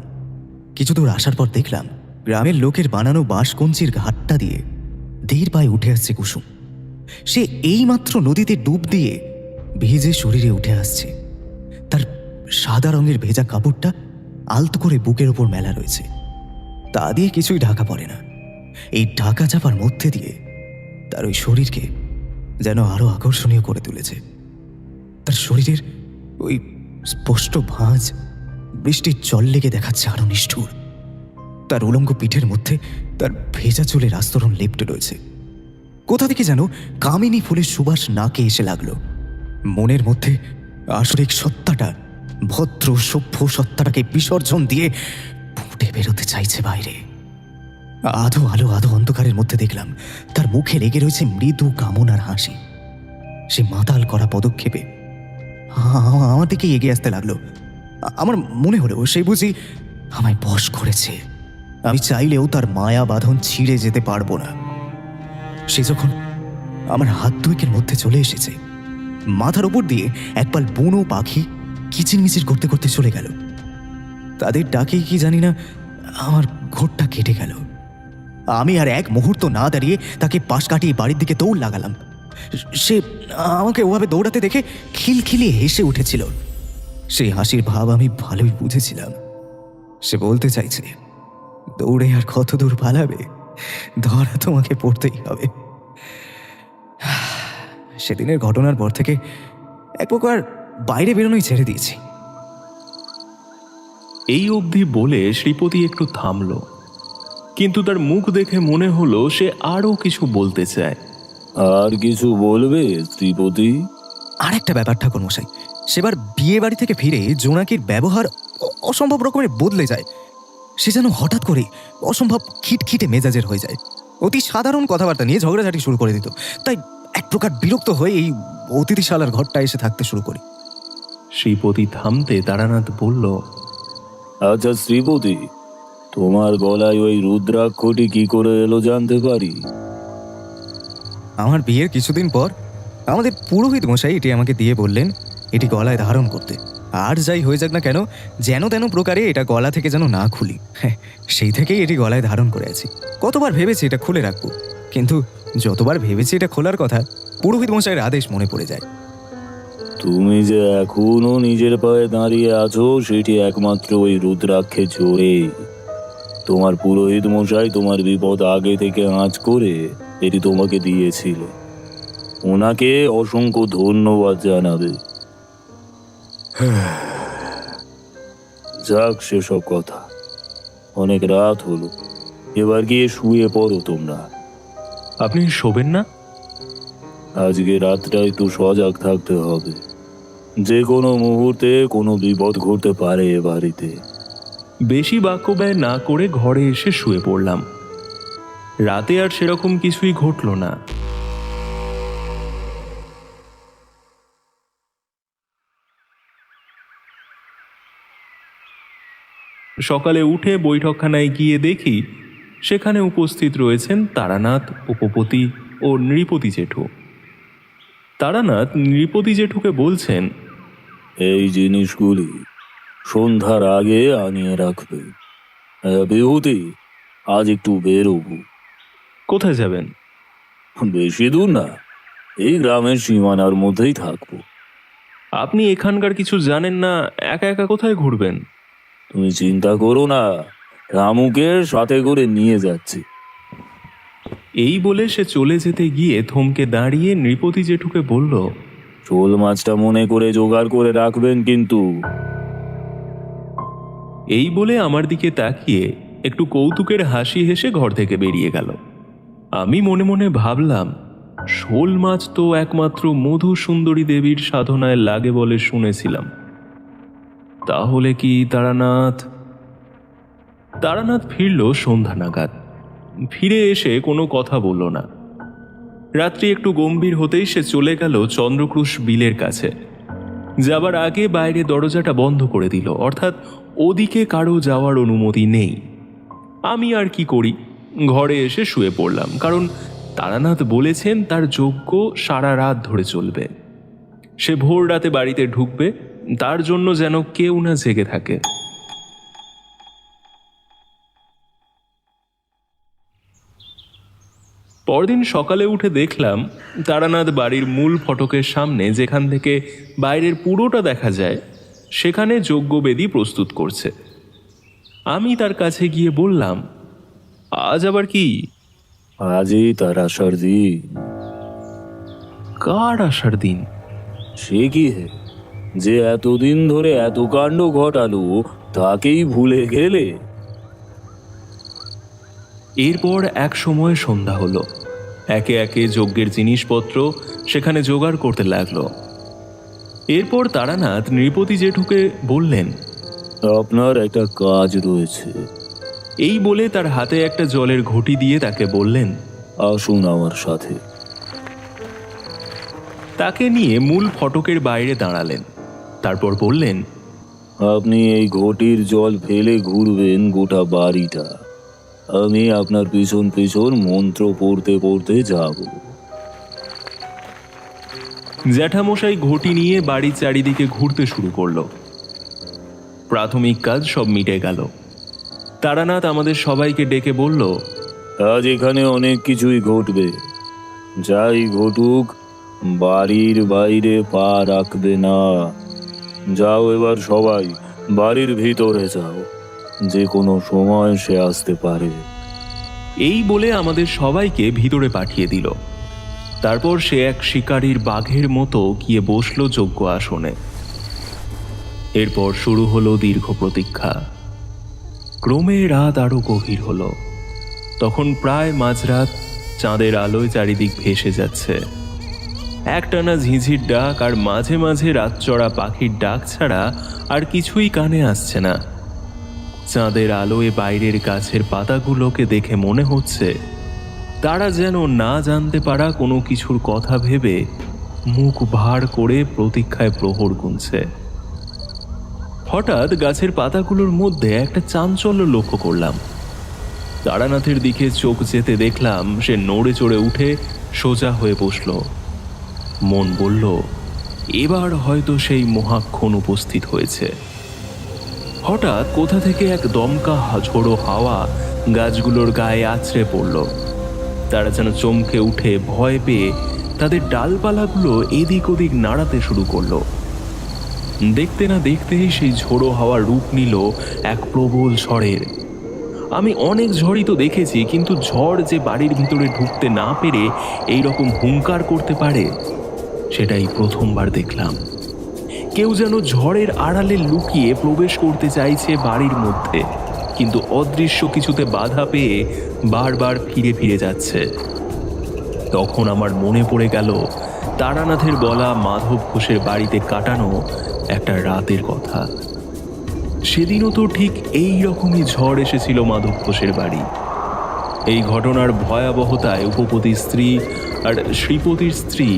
কিছু দূর আসার পর দেখলাম গ্রামের লোকের বানানো বাঁশকঞ্চির ঘাটটা দিয়ে ধীর পায়ে উঠে আসছে কুসুম। সে এইমাত্র নদীতে ডুব দিয়ে ভিজে শরীরে উঠে আসছে। তার সাদা রঙের ভেজা কাপড়টা আলতো করে বুকের ওপর মেলা রয়েছে, তা দিয়ে কিছুই ঢাকা পড়ে না। এই ঢাকা চাপার মধ্যে দিয়ে তার ওই শরীরকে যেন আরো আকর্ষণীয় করে তুলেছে। তার শরীরের ওই স্পষ্ট ভাঁজ বৃষ্টির জল লেগে দেখাচ্ছে আরো নিষ্ঠুর। তার উলঙ্গ পিঠের মধ্যে তার ভেজা চুলের আস্তরণ লেপ্টে রয়েছে। কোথা থেকে যেন কামিনী ফুলের সুবাস নাকে এসে লাগলো। মনের মধ্যে আসরিক সত্তাটা, ভদ্র সভ্য সত্তাটাকে বিসর্জন দিয়ে ফুটে বেরোতে চাইছে বাইরে। আধো আলো আধো অন্ধকারের মধ্যে দেখলাম তার মুখে লেগে রয়েছে মৃদু কামনার হাসি। সে মাতাল করা পদক্ষেপে আমার দিকে এগিয়ে আসতে লাগলো। আমার মনে হলো সে বুঝি আমায় বশ করেছে। আমি চাইলেও তার মায়া বাঁধন ছিঁড়ে যেতে পারবো না। সে যখন আমার হাত দুয়েকের মধ্যে চলে এসেছে, মাথার ওপর দিয়ে একপাল বুনো পাখি কিচিরমিচির করতে করতে চলে গেল। তাদের ডাকে কি জানি না আমার ঘোরটা কেটে গেল। আমি আর এক মুহূর্ত না দাঁড়িয়ে তাকে পাশ কাটিয়ে বাড়ির দিকে দৌড় লাগালাম। সে আমাকে ওভাবে দৌড়াতে দেখে খিলখিলিয়ে হেসে উঠেছিল। সেই হাসির ভাব আমি ভালোই বুঝেছিলাম। সে বলতে চাইছে, দৌড়ে আর কত দূর পালাবে, ধরা তোমাকে পড়তেই হবে। সেদিনের ঘটনার পর থেকে এক প্রকার বাইরে বেরোনোই ছেড়ে দিয়েছি। এই অবধি বলে শ্রীপতি একটু থামল, কিন্তু তার মুখ দেখে মনে হলো সে আরো কিছু বলতে চায়। আর কিছু বলবে শ্রীপতি? আর একটা ব্যাপার ঠাকুর মশাই, সেবার বিয়ে বাড়ি থেকে ফিরে জোনাকির ব্যবহার অসম্ভব রকমের বদলে যায়। সে যেন হঠাৎ করে অসম্ভব খিটখিটে মেজাজের হয়ে যায়। অতি সাধারণ কথাবার্তা নিয়ে ঝগড়াঝাটি শুরু করে দিত। তাই এক প্রকার বিরক্ত হয়ে এই অতিথিশালার ঘরটা এসে থাকতে শুরু করি। শ্রীপতি থামতে তারানাথ বলল, আচ্ছা শ্রীপতি, তোমার গলায় ওই রুদ্রাক্ষটি কি করে এলো জানতে পারি? আমার বিয়ের কিছুদিন পর আমাদের পুরোহিত মশাই এটি আমাকে দিয়ে বললেন এটি গলায় ধারণ করতে। আর যাই হয়ে যাক না কেন, যেন তেন প্রকারে এটা গলা থেকে যেন না খুলি। হ্যাঁ, সেই থেকেই এটি গলায় ধারণ করে আছি। কতবার ভেবেছি এটা খুলে রাখবো, কিন্তু যতবার ভেবেছি এটা খোলার কথা, পুরোহিত মশাইয়ের আদেশ মনে পড়ে যায়। তুমি যে এখনো নিজের পায়ে দাঁড়িয়ে আছো সেটি একমাত্র ওই রুদ্রাক্ষে জোরে। তোমার পুরোহিত মশাই তোমার বিপদ আগে থেকে আঁচ করে এটি তোমাকে দিয়েছিল। ওনাকে অসংখ্য ধন্যবাদ জানাবে। যাক, সেসব কথা, অনেক রাত হলো, এবার গিয়ে শুয়ে পড়ো তোমরা। আপনি শোবেন না? আজকে রাতটা একটু সজাগ থাকতে হবে। যে কোনো মুহূর্তে কোনো বিপদ ঘটতে পারে এ বাড়িতে। বেশি বাক্য ব্যয় না করে ঘরে এসে শুয়ে পড়লাম। রাতে আর সেরকম কিছুই ঘটল না। সকালে উঠে বৈঠকখানায় গিয়ে দেখি সেখানে উপস্থিত রয়েছেন তারানাথ, উপপতি ও নৃপতি জেঠু। তারানাথ নৃপতি জেঠুকে বলছেন, এই জিনিসগুলি সন্ধ্যার আগে আনিয়ে রাখবে। বিভূতি, আজ একটু বেরোবো। কোথায় যাবেন? বেশি দূর না, এই গ্রামের সীমানার মধ্যেই থাকবো। আপনি এখানকার কিছু জানেন না, একা একা কোথায় ঘুরবেন? তুমি চিন্তা করো না, রামুকে সাথে করে নিয়ে যাচ্ছি। এই বলে সে চলে যেতে গিয়ে থমকে দাঁড়িয়ে নৃপতি জেঠুকে বলল, শোল মাছটা মনে করে জোগাড় করে রাখবেন কিন্তু। এই বলে আমার দিকে তাকিয়ে একটু কৌতুকের হাসি হেসে ঘর থেকে বেরিয়ে গেল। আমি মনে মনে ভাবলাম, শোল মাছ তো একমাত্র মধু সুন্দরী দেবীর সাধনায় লাগে বলে শুনেছিলাম। তাহলে কি তারানাথ ফিরল সন্ধ্যা নাগাদ। ফিরে এসে কোনো কথা বলল না। রাত্রি একটু গম্ভীর হতেই সে চলে গেল চন্দ্রক্রুশ বিলের কাছে। যাবার আগে বাইরে দরজাটা বন্ধ করে দিল, অর্থাৎ ওদিকে কারো যাওয়ার অনুমতি নেই। আমি আর কি করি, ঘরে এসে শুয়ে পড়লাম, কারণ তারানাথ বলেছেন তার যজ্ঞ সারা রাত ধরে চলবে। সে ভোর রাতে বাড়িতে ঢুকবে, তার জন্য যেন কেউ না জেগে থাকে। পরদিন সকালে উঠে দেখলাম তারানাথ বাড়ির মূল ফটকের সামনে, যেখান থেকে বাইরের পুরোটা দেখা যায়, সেখানে যজ্ঞবেদী প্রস্তুত করছে। আমি তার কাছে গিয়ে বললাম, আজ আবার কি? আজই তার আসার দিন। কার আসার দিন? সে কি হে, যে এতদিন ধরে এত কাণ্ড ঘটালো তাকেই ভুলে গেলে? এরপর এক সময় সন্ধ্যা হলো। একে একে যজ্ঞের জিনিসপত্র সেখানে জোগাড় করতে লাগলো। এরপর তারানাথ নৃপতি জেঠুকে বললেন, আপনার একটা কাজ রয়েছে। এই বলে তার হাতে একটা জলের ঘটি দিয়ে তাকে বললেন, আসুন আমার সাথে। তাকে নিয়ে মূল ফটকের বাইরে দাঁড়ালেন। তারপর বললেন, আপনি এই ঘটির জল ফেলে ঘুরবেন গোটা বাড়িটা। আমি আপনার পিছন পিছন মন্ত্র পড়তে পড়তে যাব। জ্যাঠামশাই ঘটি নিয়ে বাড়ির চারিদিকে ঘুরতে শুরু করলো। প্রাথমিক কাজ সব মিটে গেল। তারানাথ আমাদের সবাইকে ডেকে বলল, আজ এখানে অনেক কিছুই ঘটবে। যাই ঘটুক বাড়ির বাইরে পা রাখবে না। যাও এবার সবাই বাড়ির ভিতরে যাও, যে কোনো সময় সে আসতে পারে। এই বলে আমাদের সবাইকে ভিতরে পাঠিয়ে দিল। তারপর সে এক শিকারীর বাঘের মতো গিয়ে বসলো যজ্ঞ আসনে। এরপর শুরু হলো দীর্ঘ প্রতীক্ষা। ক্রমে রাত আরো গভীর হলো। তখন প্রায় মাঝরাত, চাঁদের আলোয় চারিদিক ভেসে যাচ্ছে। একটানা ঝিঝির ডাক আর মাঝে মাঝে রাতচড়া পাখির ডাক ছাড়া আর কিছুই কানে আসছে না। চাঁদের আলোয় বাইরের গাছের পাতাগুলোকে দেখে মনে হচ্ছে তারা যেন না জানতে পারা কোনো কিছুর কথা ভেবে মুখ ভার করে প্রতীক্ষায় প্রহর গুনছে। হঠাৎ গাছের পাতাগুলোর মধ্যে একটা চাঞ্চল্য লক্ষ্য করলাম। তারানাথের দিকে চোখ যেতে দেখলাম সে নড়ে চড়ে উঠে সোজা হয়ে বসল। মন বলল, এবার হয়তো সেই মহাক্ষণ উপস্থিত হয়েছে। হঠাৎ কোথা থেকে এক দমকা ঝোড়ো হাওয়া গাছগুলোর গায়ে আছড়ে পড়ল। তারা যেন চমকে উঠে ভয় পেয়ে তাদের ডালপালাগুলো এদিক ওদিক নাড়াতে শুরু করলো। দেখতে না দেখতেই সেই ঝোড়ো হাওয়া রূপ নিল এক প্রবল ঝড়ের। আমি অনেক ঝড়ই তো দেখেছি, কিন্তু ঝড় যে বাড়ির ভিতরে ঢুকতে না পেরে এই রকম হুঙ্কার করতে পারে সেটাই প্রথমবার দেখলাম। কেউ যেন ঝড়ের আড়ালে লুকিয়ে প্রবেশ করতে চাইছে বাড়ির মধ্যে, কিন্তু অদৃশ্য কিছুতে বাধা পেয়ে বারবার ফিরে ফিরে যাচ্ছে। তখন আমার মনে পড়ে গেল তারানাথের বলা মাধব ঘোষের বাড়িতে কাটানো একটা রাতের কথা। সেদিনও তো ঠিক এই রকমই ঝড় এসেছিল মাধব ঘোষের বাড়ি। এই ঘটনার ভয়াবহতায় উপপতির স্ত্রী আর শ্রীপতির স্ত্রী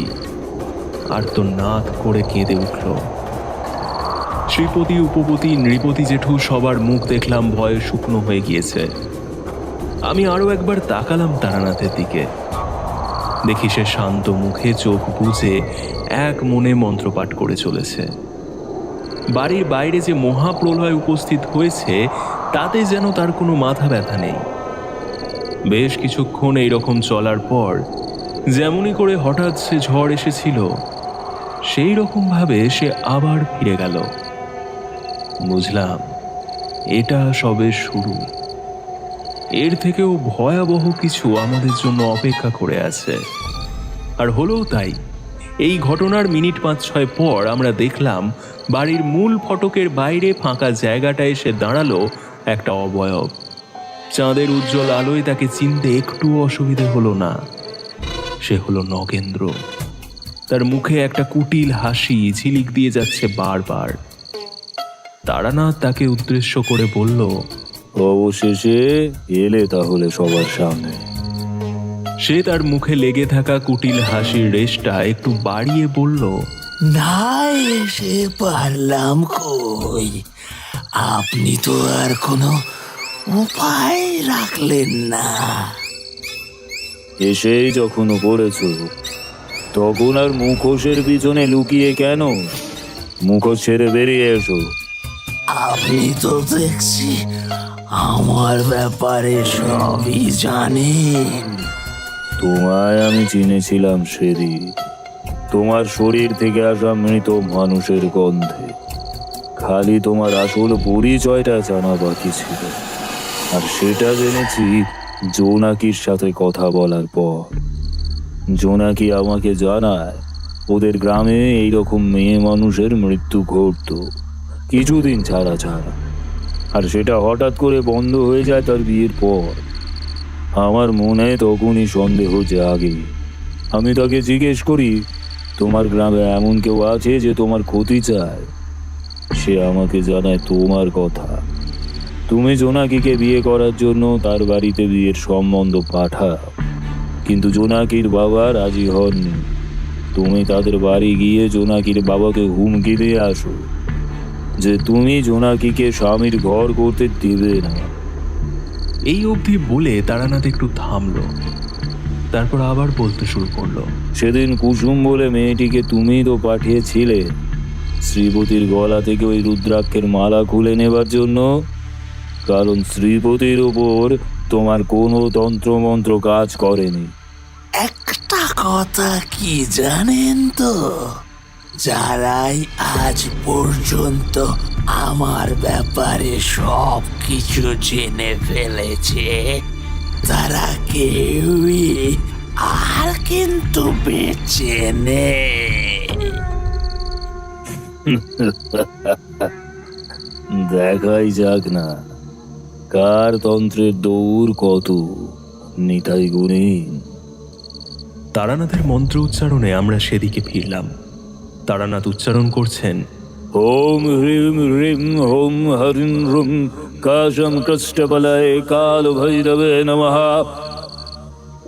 আর্তনাদ করে কেঁদে উঠল। শ্রীপতি, উপপতি, নৃপতি জেঠু সবার মুখ দেখলাম ভয়ে শুকনো হয়ে গিয়েছে। আমি আরো একবার তাকালাম তারানাথের দিকে। দেখি সে শান্ত মুখে চোখ বুজে এক মনে মন্ত্রপাঠ করে চলেছে। বাড়ির বাইরে যে মহাপ্রলয় উপস্থিত হয়েছে তাতে যেন তার কোনো মাথা ব্যথা নেই। বেশ কিছুক্ষণ এইরকম চলার পর যেমনই করে হঠাৎ সে ঝড় এসেছিল সেই রকম ভাবে সে আবার ফিরে গেল। বুঝলাম এটা সবে শুরু। এর থেকেও ভয়াবহ কিছু আমাদের জন্য অপেক্ষা করে আছে। আর হলোও তাই। এই ঘটনার মিনিট 5-6 পর আমরা দেখলাম বাড়ির মূল ফটকের বাইরে ফাঁকা জায়গাটায় এসে দাঁড়ালো একটা অবয়ব। চাঁদের উজ্জ্বল আলোয় তাকে চিনতে একটুও অসুবিধে হলো না। সে হলো নগেন্দ্র। তার মুখে একটা কুটিল হাসি ঝিলিক দিয়ে যাচ্ছে বারবার। তারানাথ তাকে উদ্দেশ্য করে বলল, অবশেষে এলে তাহলে সবার সামনে। সে তার মুখে লেগে থাকা কুটিল হাসির রেশটা একটু বাড়িয়ে বলল, না এসে পারলাম কই, আপনি তো আর কোনো উপায় রাখলেন না। এসেই যখন পড়েছ তখন আর মুখোশের পিছনে লুকিয়ে কেন? মুখোশ ছেড়ে বেরিয়ে এসো। আপনি তো দেখছি আমার ব্যাপারে সবই জানেন। তোমায় আমি চিনেছিলাম সেদিন, তোমার শরীর থেকে আসা মৃত মানুষের গন্ধে। খালি তোমার আসল পরিচয়টা জানা বাকি ছিল, আর সেটা জেনেছি জোনাকির সাথে কথা বলার পর। জোনাকি আমাকে জানায় ওদের গ্রামে এইরকম মেয়ে মানুষের মৃত্যু ঘটতো কিছুদিন ছাড়া ছাড়া, আর সেটা হঠাৎ করে বন্ধ হয়ে যায় তার বিয়ের পর। আমার মনে তখনই সন্দেহ জাগে। আমি তাকে জিজ্ঞেস করি, তোমার গ্রামে এমন কেউ আছে যে তোমার ক্ষতি চায়? সে আমাকে জানায় তোমার কথা। তুমি জোনাকিকে বিয়ে করার জন্য তার বাড়িতে বিয়ের সম্বন্ধ পাঠাও, কিন্তু জোনাকির বাবা রাজি হননি। তুমি তাদের বাড়ি গিয়ে জোনাকির বাবাকে হুমকি দিয়ে আসো যে তুমি জোনাকিকে স্বামীর ঘর করতে দেবে না। এই অবধি বলে তারানাথ একটু থামলো, তারপর আবার বলতে শুরু করলো। সেদিন কুসুম বলে মেয়েটিকে তুমি তো পাঠিয়েছিলে শ্রীপতির গলা থেকে ওই রুদ্রাক্ষের মালা খুলে নেবার জন্য, কারণ শ্রীপতির ওপর তোমার কোনো তন্ত্রমন্ত্র কাজ করেনি। একটা কথা কি জানেন তো, যারাই আজ পর্যন্ত আমার ব্যাপারে সব কিছু জেনে ফেলেছে তারা কেউই আর কিন্তু বেঁচে নেই। দেখাই যাক না কার তন্ত্রের দৌড় কত নিতাই গুণীন। তারানাথের মন্ত্র উচ্চারণে আমরা সেদিকে ফিরলাম। তারানাথ উচ্চারণ করছেন, ওম হ্রিম হ্রিম হোম হরিম রুম কাশম কষ্টবলায় কাল ভৈরবে নমঃ।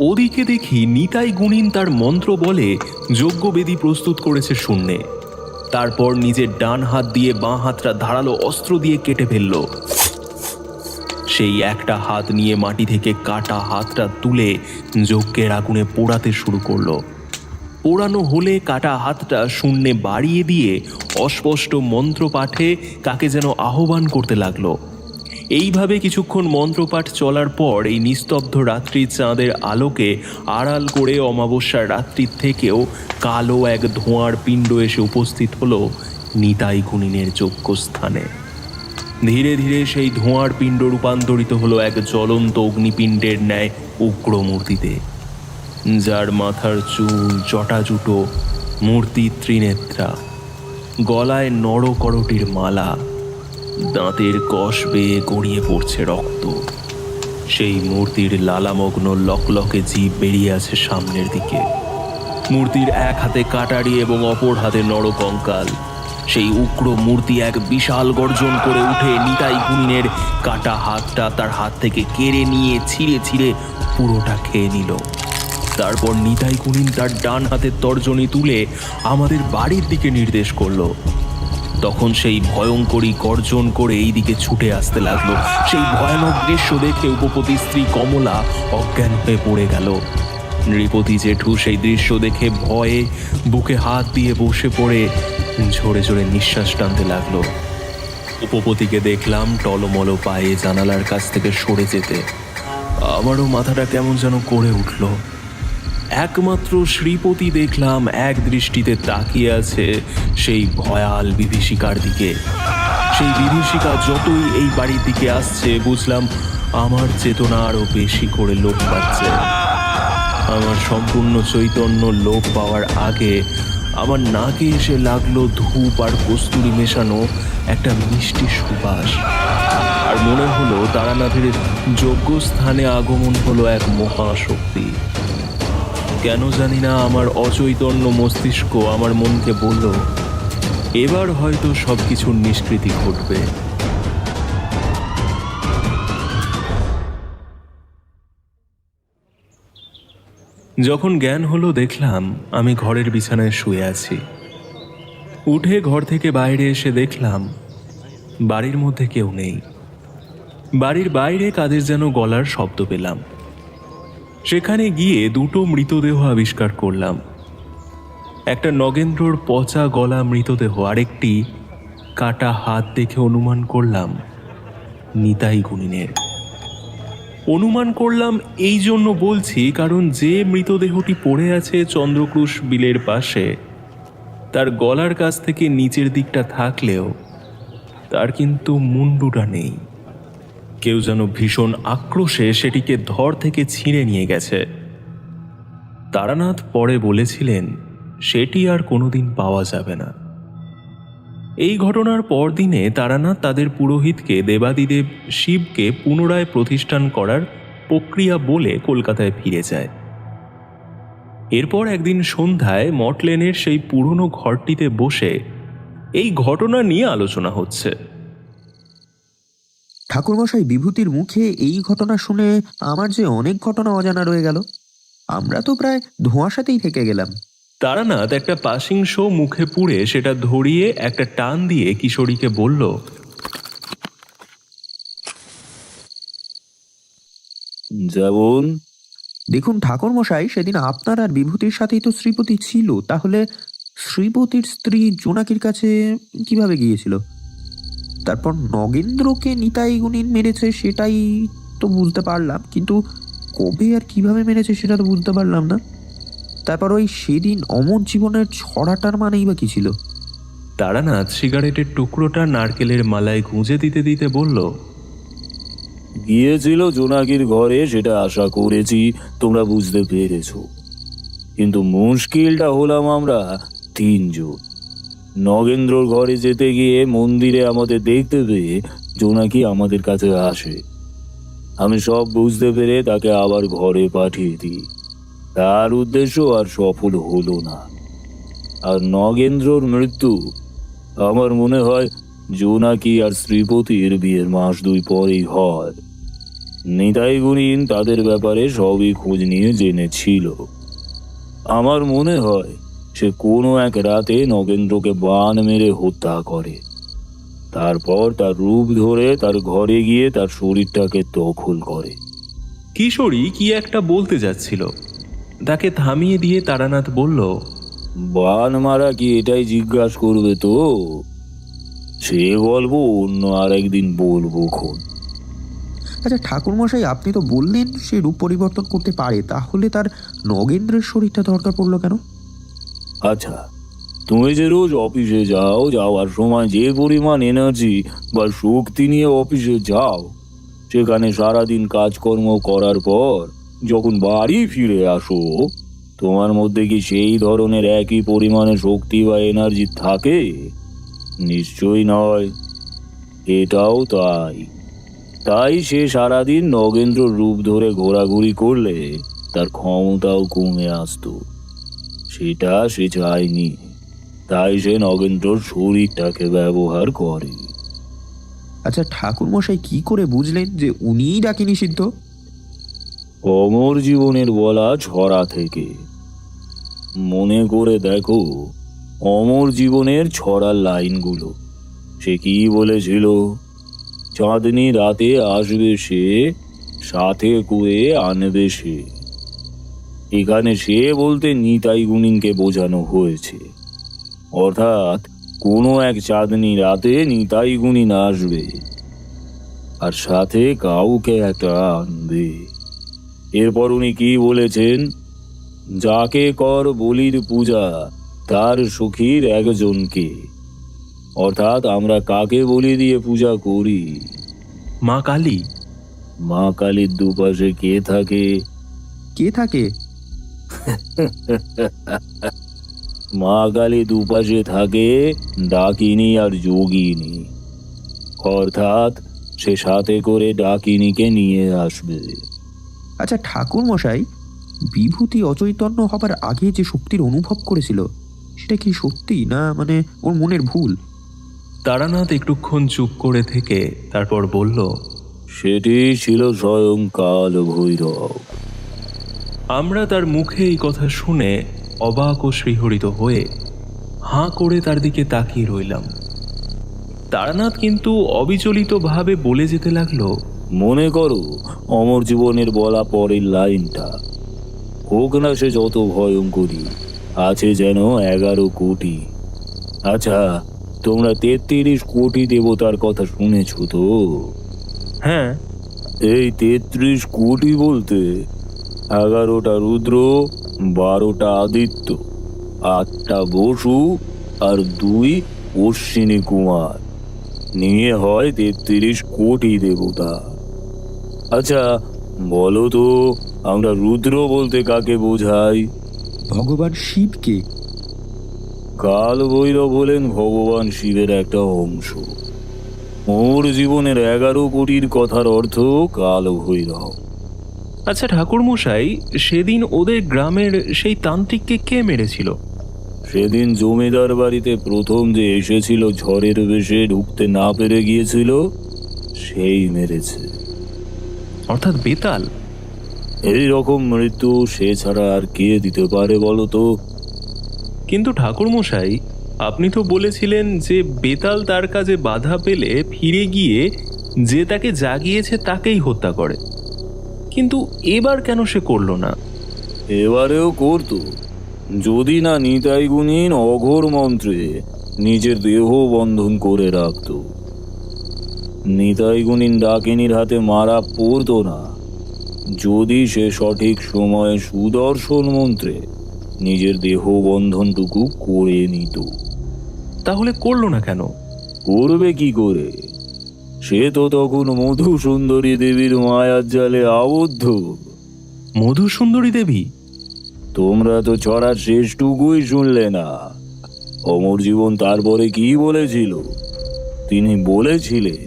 ওদিকে দেখি নিতাই গুণিন তার মন্ত্র বলে যজ্ঞবেদী প্রস্তুত করেছে শূন্যে। তারপর নিজের ডান হাত দিয়ে বাঁ হাতটা ধারালো অস্ত্র দিয়ে কেটে ফেলল। সেই একটা হাত নিয়ে মাটি থেকে কাটা হাতটা তুলে যজ্ঞের আগুনে পোড়াতে শুরু করলো। পোড়ানো হলে কাটা হাতটা শূন্যে বাড়িয়ে দিয়ে অস্পষ্ট মন্ত্র পাঠে কাকে যেন আহ্বান করতে লাগলো। এইভাবে কিছুক্ষণ মন্ত্রপাঠ চলার পর এই নিস্তব্ধ রাত্রির চাঁদের আলোকে আড়াল করে অমাবস্যার রাত্রির থেকেও কালো এক ধোঁয়ার পিণ্ড এসে উপস্থিত হলো নিতাই গুণিনের যজ্ঞস্থানে। ধীরে ধীরে সেই ধোঁয়ার পিণ্ড রূপান্তরিত হলো এক জ্বলন্ত অগ্নিপিণ্ডের ন্যায় উগ্র মূর্তিতে, যার মাথার চুল জটাজুটো, মূর্তি ত্রিনেত্রা, গলায় নরকরটির মালা, দাঁতের কষ বেয়ে গড়িয়ে পড়ছে রক্ত। সেই মূর্তির লালামগ্ন লকলকে জিভ বেরিয়ে আছে সামনের দিকে। মূর্তির এক হাতে কাটারি এবং অপর হাতে নরকঙ্কাল। সেই উগ্র মূর্তি এক বিশাল গর্জন করে উঠে নিতাই গুণিনের কাটা হাতটা তার হাত থেকে কেড়ে নিয়ে ছিঁড়ে ছিঁড়ে পুরোটা খেয়ে নিল। তারপর নিতাই গুণিন তার ডান হাতের তর্জনী তুলে আমাদের বাড়ির দিকে নির্দেশ করলো। তখন সেই ভয়ঙ্করী গর্জন করে এই দিকে ছুটে আসতে লাগলো। সেই ভয়ানক দৃশ্য দেখে উপপতি স্ত্রী কমলা অজ্ঞান হয়ে পড়ে গেল। নৃপতি জেঠু সেই দৃশ্য দেখে ভয়ে বুকে হাত দিয়ে বসে পড়ে ঝরে ঝরে নিঃশ্বাস টানতে লাগলো। উপপতিকে দেখলাম টলমল পায়ে জানালার কাছ থেকে সরে যেতে। আমারও মাথাটা কেমন যেন করে উঠল। একমাত্র শ্রীপতি দেখলাম এক দৃষ্টিতে তাকিয়ে আছে সেই ভয়াল বিভীষিকার দিকে। সেই বিভীষিকা যতই এই বাড়ির দিকে আসছে বুঝলাম আমার চেতনা আরো বেশি করে লোপ পাচ্ছে। আমার সম্পূর্ণ চৈতন্য লোপ পাওয়ার আগে আমার নাকে এসে লাগলো ধূপ আর কস্তুরি মেশানো একটা মিষ্টি সুবাস। আর মনে হলো তারানাথের যজ্ঞস্থানে আগমন হলো এক মহাশক্তি। কেন জানি না আমার অচৈতন্য মস্তিষ্ক আমার মনকে বলল, এবার হয়তো সবকিছুর নিষ্কৃতি ঘটবে। যখন জ্ঞান হলো দেখলাম আমি ঘরের বিছানায় শুয়ে আছি। উঠে ঘর থেকে বাইরে এসে দেখলাম বাড়ির মধ্যে কেউ নেই। বাড়ির বাইরে কাদের যেন গলার শব্দ পেলাম। সেখানে গিয়ে দুটো মৃতদেহ আবিষ্কার করলাম। একটা নগেন্দ্রর পচা গলা মৃতদেহ, আরেকটি কাটা হাত দেখে অনুমান করলাম নিতাই গুণিনের। অনুমান করলাম এই জন্য বলছি কারণ যে মৃতদেহটি পড়ে আছে চন্দ্রক্রুশ বিলের পাশে, তার গলার কাছ থেকে নিচের দিকটা থাকলেও তার কিন্তু মুন্ডুটা নেই। কেউ যেন ভীষণ আক্রোশে সেটিকে ধর থেকে ছিঁড়ে নিয়ে গেছে। তারানাথ পরে বলেছিলেন সেটি আর কোনোদিন পাওয়া যাবে না। এই ঘটনার পরদিনে তারানাথ তাদের পুরোহিতকে দেবাদিদেব শিবকে পুনরায় প্রতিষ্ঠান করার প্রক্রিয়া বলে কলকাতায় ফিরে যায়। এরপর একদিন সন্ধ্যায় মটলেনের সেই পুরনো ঘরটিতে বসে এই ঘটনা নিয়ে আলোচনা হচ্ছে। ঠাকুরমশাই, বিভূতির মুখে এই ঘটনা শুনে আমার যে অনেক ঘটনা অজানা রয়ে গেল। আমরা তো প্রায় ধোঁয়াশাতেই থেকে গেলাম। তারানাথ একটা পাসিং শো মুখে পুড়ে সেটা ধরিয়ে একটা টান দিয়ে কিশোরীকে বলল, যেমন দেখুন ঠাকুরমশাই, সেদিন আপনার আর বিভূতির সাথেই তো শ্রীপতি ছিল, তাহলে শ্রীপতির স্ত্রী জোনাকির কাছে কিভাবে গিয়েছিল? তারপর নগেন্দ্রকে নিতাই গুণিন মেরেছে সেটাই তো বুঝতে পারলাম, কিন্তু কবে আর কিভাবে মেরেছে সেটা তো বুঝতে পারলাম না। তারপর ওই সেদিন অমর জীবনের ছড়াটার মানেই বা কি ছিল? তারানাথ সিগারেটের টুকরোটা নারকেলের মালায় গুঁজে দিতে দিতে বলল, গিয়েছিল জোনাকির ঘরে, সেটা আশা করেছি তোমরা বুঝতে পেরেছো। কিন্তু মুশকিলটা হলাম আমরা তিনজন। নগেন্দ্রর ঘরে যেতে গিয়ে মন্দিরে আমাদের দেখতে পেয়ে জোনাকি আমাদের কাছে আসে। আমি সব বুঝতে পেরে তাকে আবার ঘরে পাঠিয়ে দিই। তার উদ্দেশ্য আর সফল হলো না। আর নগেন্দ্রর মৃত্যু আমার মনে হয় জোনাকি আর শ্রীপতির বিয়ের মাস 2 পরেই হয়। নিতাই গুণিন তাদের ব্যাপারে সবই খোঁজ নিয়ে জেনেছিল। আমার মনে হয় সে কোনো এক রাতে নগেন্দ্রকে বান মেরে হত্যা করে, তারপর তার রূপ ধরে তার ঘরে গিয়ে তার শরীরটাকে দখল করে। কিশোরী কি একটা বলতে যাচ্ছিল, তাকে থামিয়ে দিয়ে তারানাথ বলল, বান মারা কি এটাই জিজ্ঞাসা করবে তো? সে গল্প অন্য আর একদিন বলবো খন। আচ্ছা ঠাকুরমশাই, আপনি তো বললেন সে রূপ পরিবর্তন করতে পারে, তাহলে তার নগেন্দ্রের শরীরটা দরকার পড়লো কেন? আচ্ছা, তুমি যে রোজ অফিসে যাও, যাওয়ার সময় যে পরিমাণ এনার্জি বা শক্তি নিয়ে অফিসে যাও, সেখানে সারাদিন কাজকর্ম করার পর যখন বাড়ি ফিরে আসো, তোমার মধ্যে কি সেই ধরনের একই পরিমাণে শক্তি বা এনার্জি থাকে? নিশ্চয়ই নয়। এটাও তাই। তাই সে সারাদিন নগেন্দ্র রূপ ধরে ঘোরাঘুরি করলে তার ক্ষমতাও কমে আসতো। সেটা সে চায়নি, তাই সে নগেন্দ্রর শরীরটাকে ব্যবহার করে। আচ্ছা ঠাকুরমশাই, কি করে বুঝলেন যে উনিই ডাকিনী সিদ্ধ? অমর জীবনের বলা ছড়া থেকে। মনে করে দেখো অমর জীবনের ছড়ার লাইনগুলো। সে কি বলেছিল? চাঁদনি রাতে আসবে সে, সাথে কুয়ে আনবে সে। এখানে সে বলতে নিতাই গুণিনকে বোঝানো হয়েছে। অর্থাৎ কোনো এক চাঁদনি রাতে নিতাই গুণিন আসবে আর সাথে কাউকে একটা আনবে। এরপর উনি কি বলেছেন? যাকে কর বলির পূজা তার সখীর একজনকে। অর্থাৎ আমরা কাকে বলি দিয়ে পূজা করি? মা কালী। মা কালীর দুপাশে কে থাকে? কে থাকে? মা কালী দুপাশে থাকে ডাকিনী আর যোগিনী। অর্থাৎ সে সাথে করে ডাকিনীকে নিয়ে আসবে। আচ্ছা ঠাকুরমশাই, বিভূতি অচৈতন্য হবার আগে যে শক্তির অনুভব করেছিল, সেটা কি সত্যি না মানে ওর মনের ভুল? তারানাথ একটুক্ষণ চুপ করে থেকে তারপর বলল, সেটি ছিল স্বয়ং কাল ভৈরব। আমরা তার মুখে এই কথা শুনে অবাক ও শ্রীহরিত হয়ে হাঁ করে তার দিকে তাকিয়ে রইলাম। তারানাথ কিন্তু অবিচলিতভাবে বলে যেতে লাগলো, মনে করো অমর জীবনের বলা পরের লাইনটা। হোক না সে যত ভয়ঙ্করী, আছে যেন 11 কোটি। আচ্ছা, তোমরা 33 কোটি দেবতার কথা শুনেছ তো? হ্যাঁ। এই 33 কোটি বলতে 11টা রুদ্র, 12টা আদিত্য, 8টা বসু আর 2 অশ্বিনী কুমার নিয়ে হয় 33 কোটি দেবতা। আচ্ছা বলো তো, আমরা রুদ্র বলতে কাকে বোঝাই? ভগবান শিবকে। কাল ভৈরব হলেন ভগবান শিবের একটা অংশ। ওর জীবনের 11 কোটির কথার অর্থ কাল ভৈরব। আচ্ছা ঠাকুরমশাই, সেদিন ওদের গ্রামের সেই তান্ত্রিককে কে মেরেছিল? সেদিন জমিদার বাড়িতে প্রথম যে এসেছিল, ঝড়ের বেশে ঢুকতে না পেরে গিয়েছিল, সেই মেরেছে। অর্থাৎ বেতাল? এই রকম মৃত্যু সে ছাড়া আর কে দিতে পারে বলো তো? কিন্তু ঠাকুরমশাই, আপনি তো বলেছিলেন যে বেতাল তার কাজে বাধা পেলে ফিরে গিয়ে যে তাকে জাগিয়েছে তাকেই হত্যা করে, কিন্তু এবার কেন সে করলো না? এবারেও করতো, যদি না নিতাই গুণীন অঘোর মন্ত্রে নিজের দেহ বন্ধন করে রাখত। নিতাই গুণীন ডাকিনীর হাতে মারা পড়তো না যদি সে সঠিক সময়ে সুদর্শন মন্ত্রে নিজের দেহ বন্ধনটুকু করে নিত। তাহলে করলো না কেন? করবে কি করে? সে তো তখন মধু সুন্দরী দেবীর মায়ার জালে আবদ্ধ। মধু সুন্দরী দেবী? তোমরা তো ছড়ার শেষটুকুই শুনলে না। অমর জীবন তারপরে কি বলেছিল? তিনি বলেছিলেন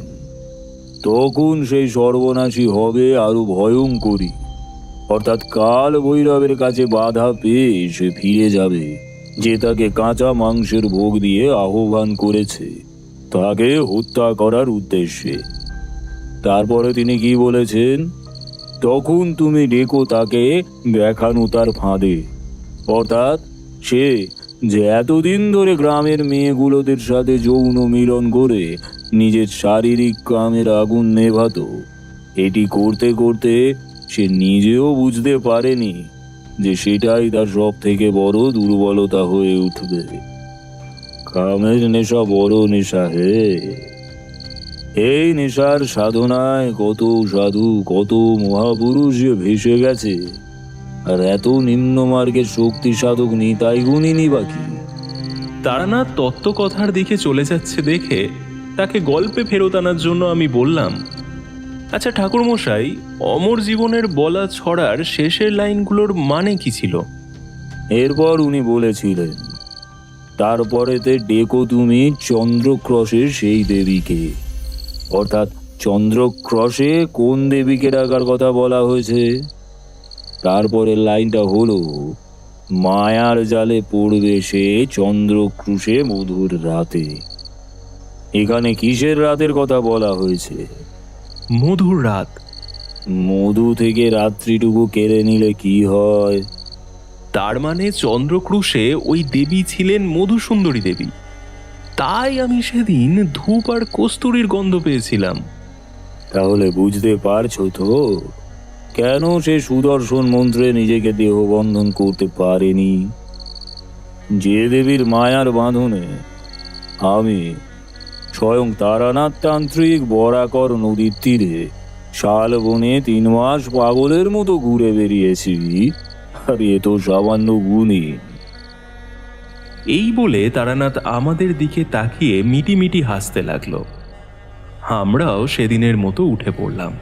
তখন সেই সর্বনাশী হবে আরো ভয়ঙ্করী, অর্থাৎ কাল ভৈরবের কাছে বাধা পেয়ে সে ফিরে যাবে যে তাকে কাঁচা মাংসের ভোগ দিয়ে আহ্বান করেছে, তাকে হত্যা করার উদ্দেশ্যে। তারপরে তিনি কি বলেছেন? তখন তুমি ডেকো তাকে দেখানো তার ফাঁদে, অর্থাৎ সে যে এতদিন ধরে গ্রামের মেয়েগুলোদের সাথে যৌন মিলন করে নিজের শারীরিক কামের আগুন নেভাতো, এটি করতে করতে সে নিজেও বুঝতে পারেনি যে সেটাই তার সব থেকে বড় দুর্বলতা হয়ে উঠবে। কামের নেশা বড় নেশা হে। এই নেশার সাধনায় কত সাধু, কত মহাপুরুষ যে ভেসে গেছে, আর এত নিম্নমার্গের শক্তি সাধক নিতাই গুণিনী বাকি। তারানাথ তত্ত্বকথার দিকে চলে যাচ্ছে দেখে তাকে গল্পে ফেরত আনার জন্য আমি বললাম, আচ্ছা ঠাকুরমশাই, অমর জীবনের বলা ছড়ার শেষের লাইনগুলোর মানে কি ছিল? এরপর উনি বলেছিলেন, তারপরেতে ডেকো তুমি চন্দ্রক্রসের সেই দেবীকে। অর্থাৎ চন্দ্রক্রসে কোন দেবীকে ডাকার কথা বলা হয়েছে? তারপরের লাইনটা হলো, মায়ার জালে পড়বে সে চন্দ্রক্রুশে মধুর রাতে। এখানে কিসের রাতের কথা বলা হয়েছে? মধুর রাত। মধু থেকে রাত্রিটুকু কেড়ে নিলে কি হয়? তার মানে চন্দ্রক্রুশে ওই দেবী ছিলেন মধুসুন্দরী দেবী। তাই আমি সেদিন ধূপ আর কস্তুরীর গন্ধ পেয়েছিলাম। তাহলে বুঝতে পারছো তো কেন সে সুদর্শন মন্ত্রে নিজেকে দেহ বন্ধন করতে পারেনি? যে দেবীর মায়ার বাঁধনে আমি স্বয়ং তারানাথ তান্ত্রিক বরাকর নদীর তীরে শালবনে 3 মাস পাগলের মতো ঘুরে বেরিয়েছি, আর এ তো সামান্য গুণী। এই বলে তারানাথ আমাদের দিকে তাকিয়ে মিটি মিটি হাসতে লাগলো। আমরাও সেদিনের মতো উঠে পড়লাম।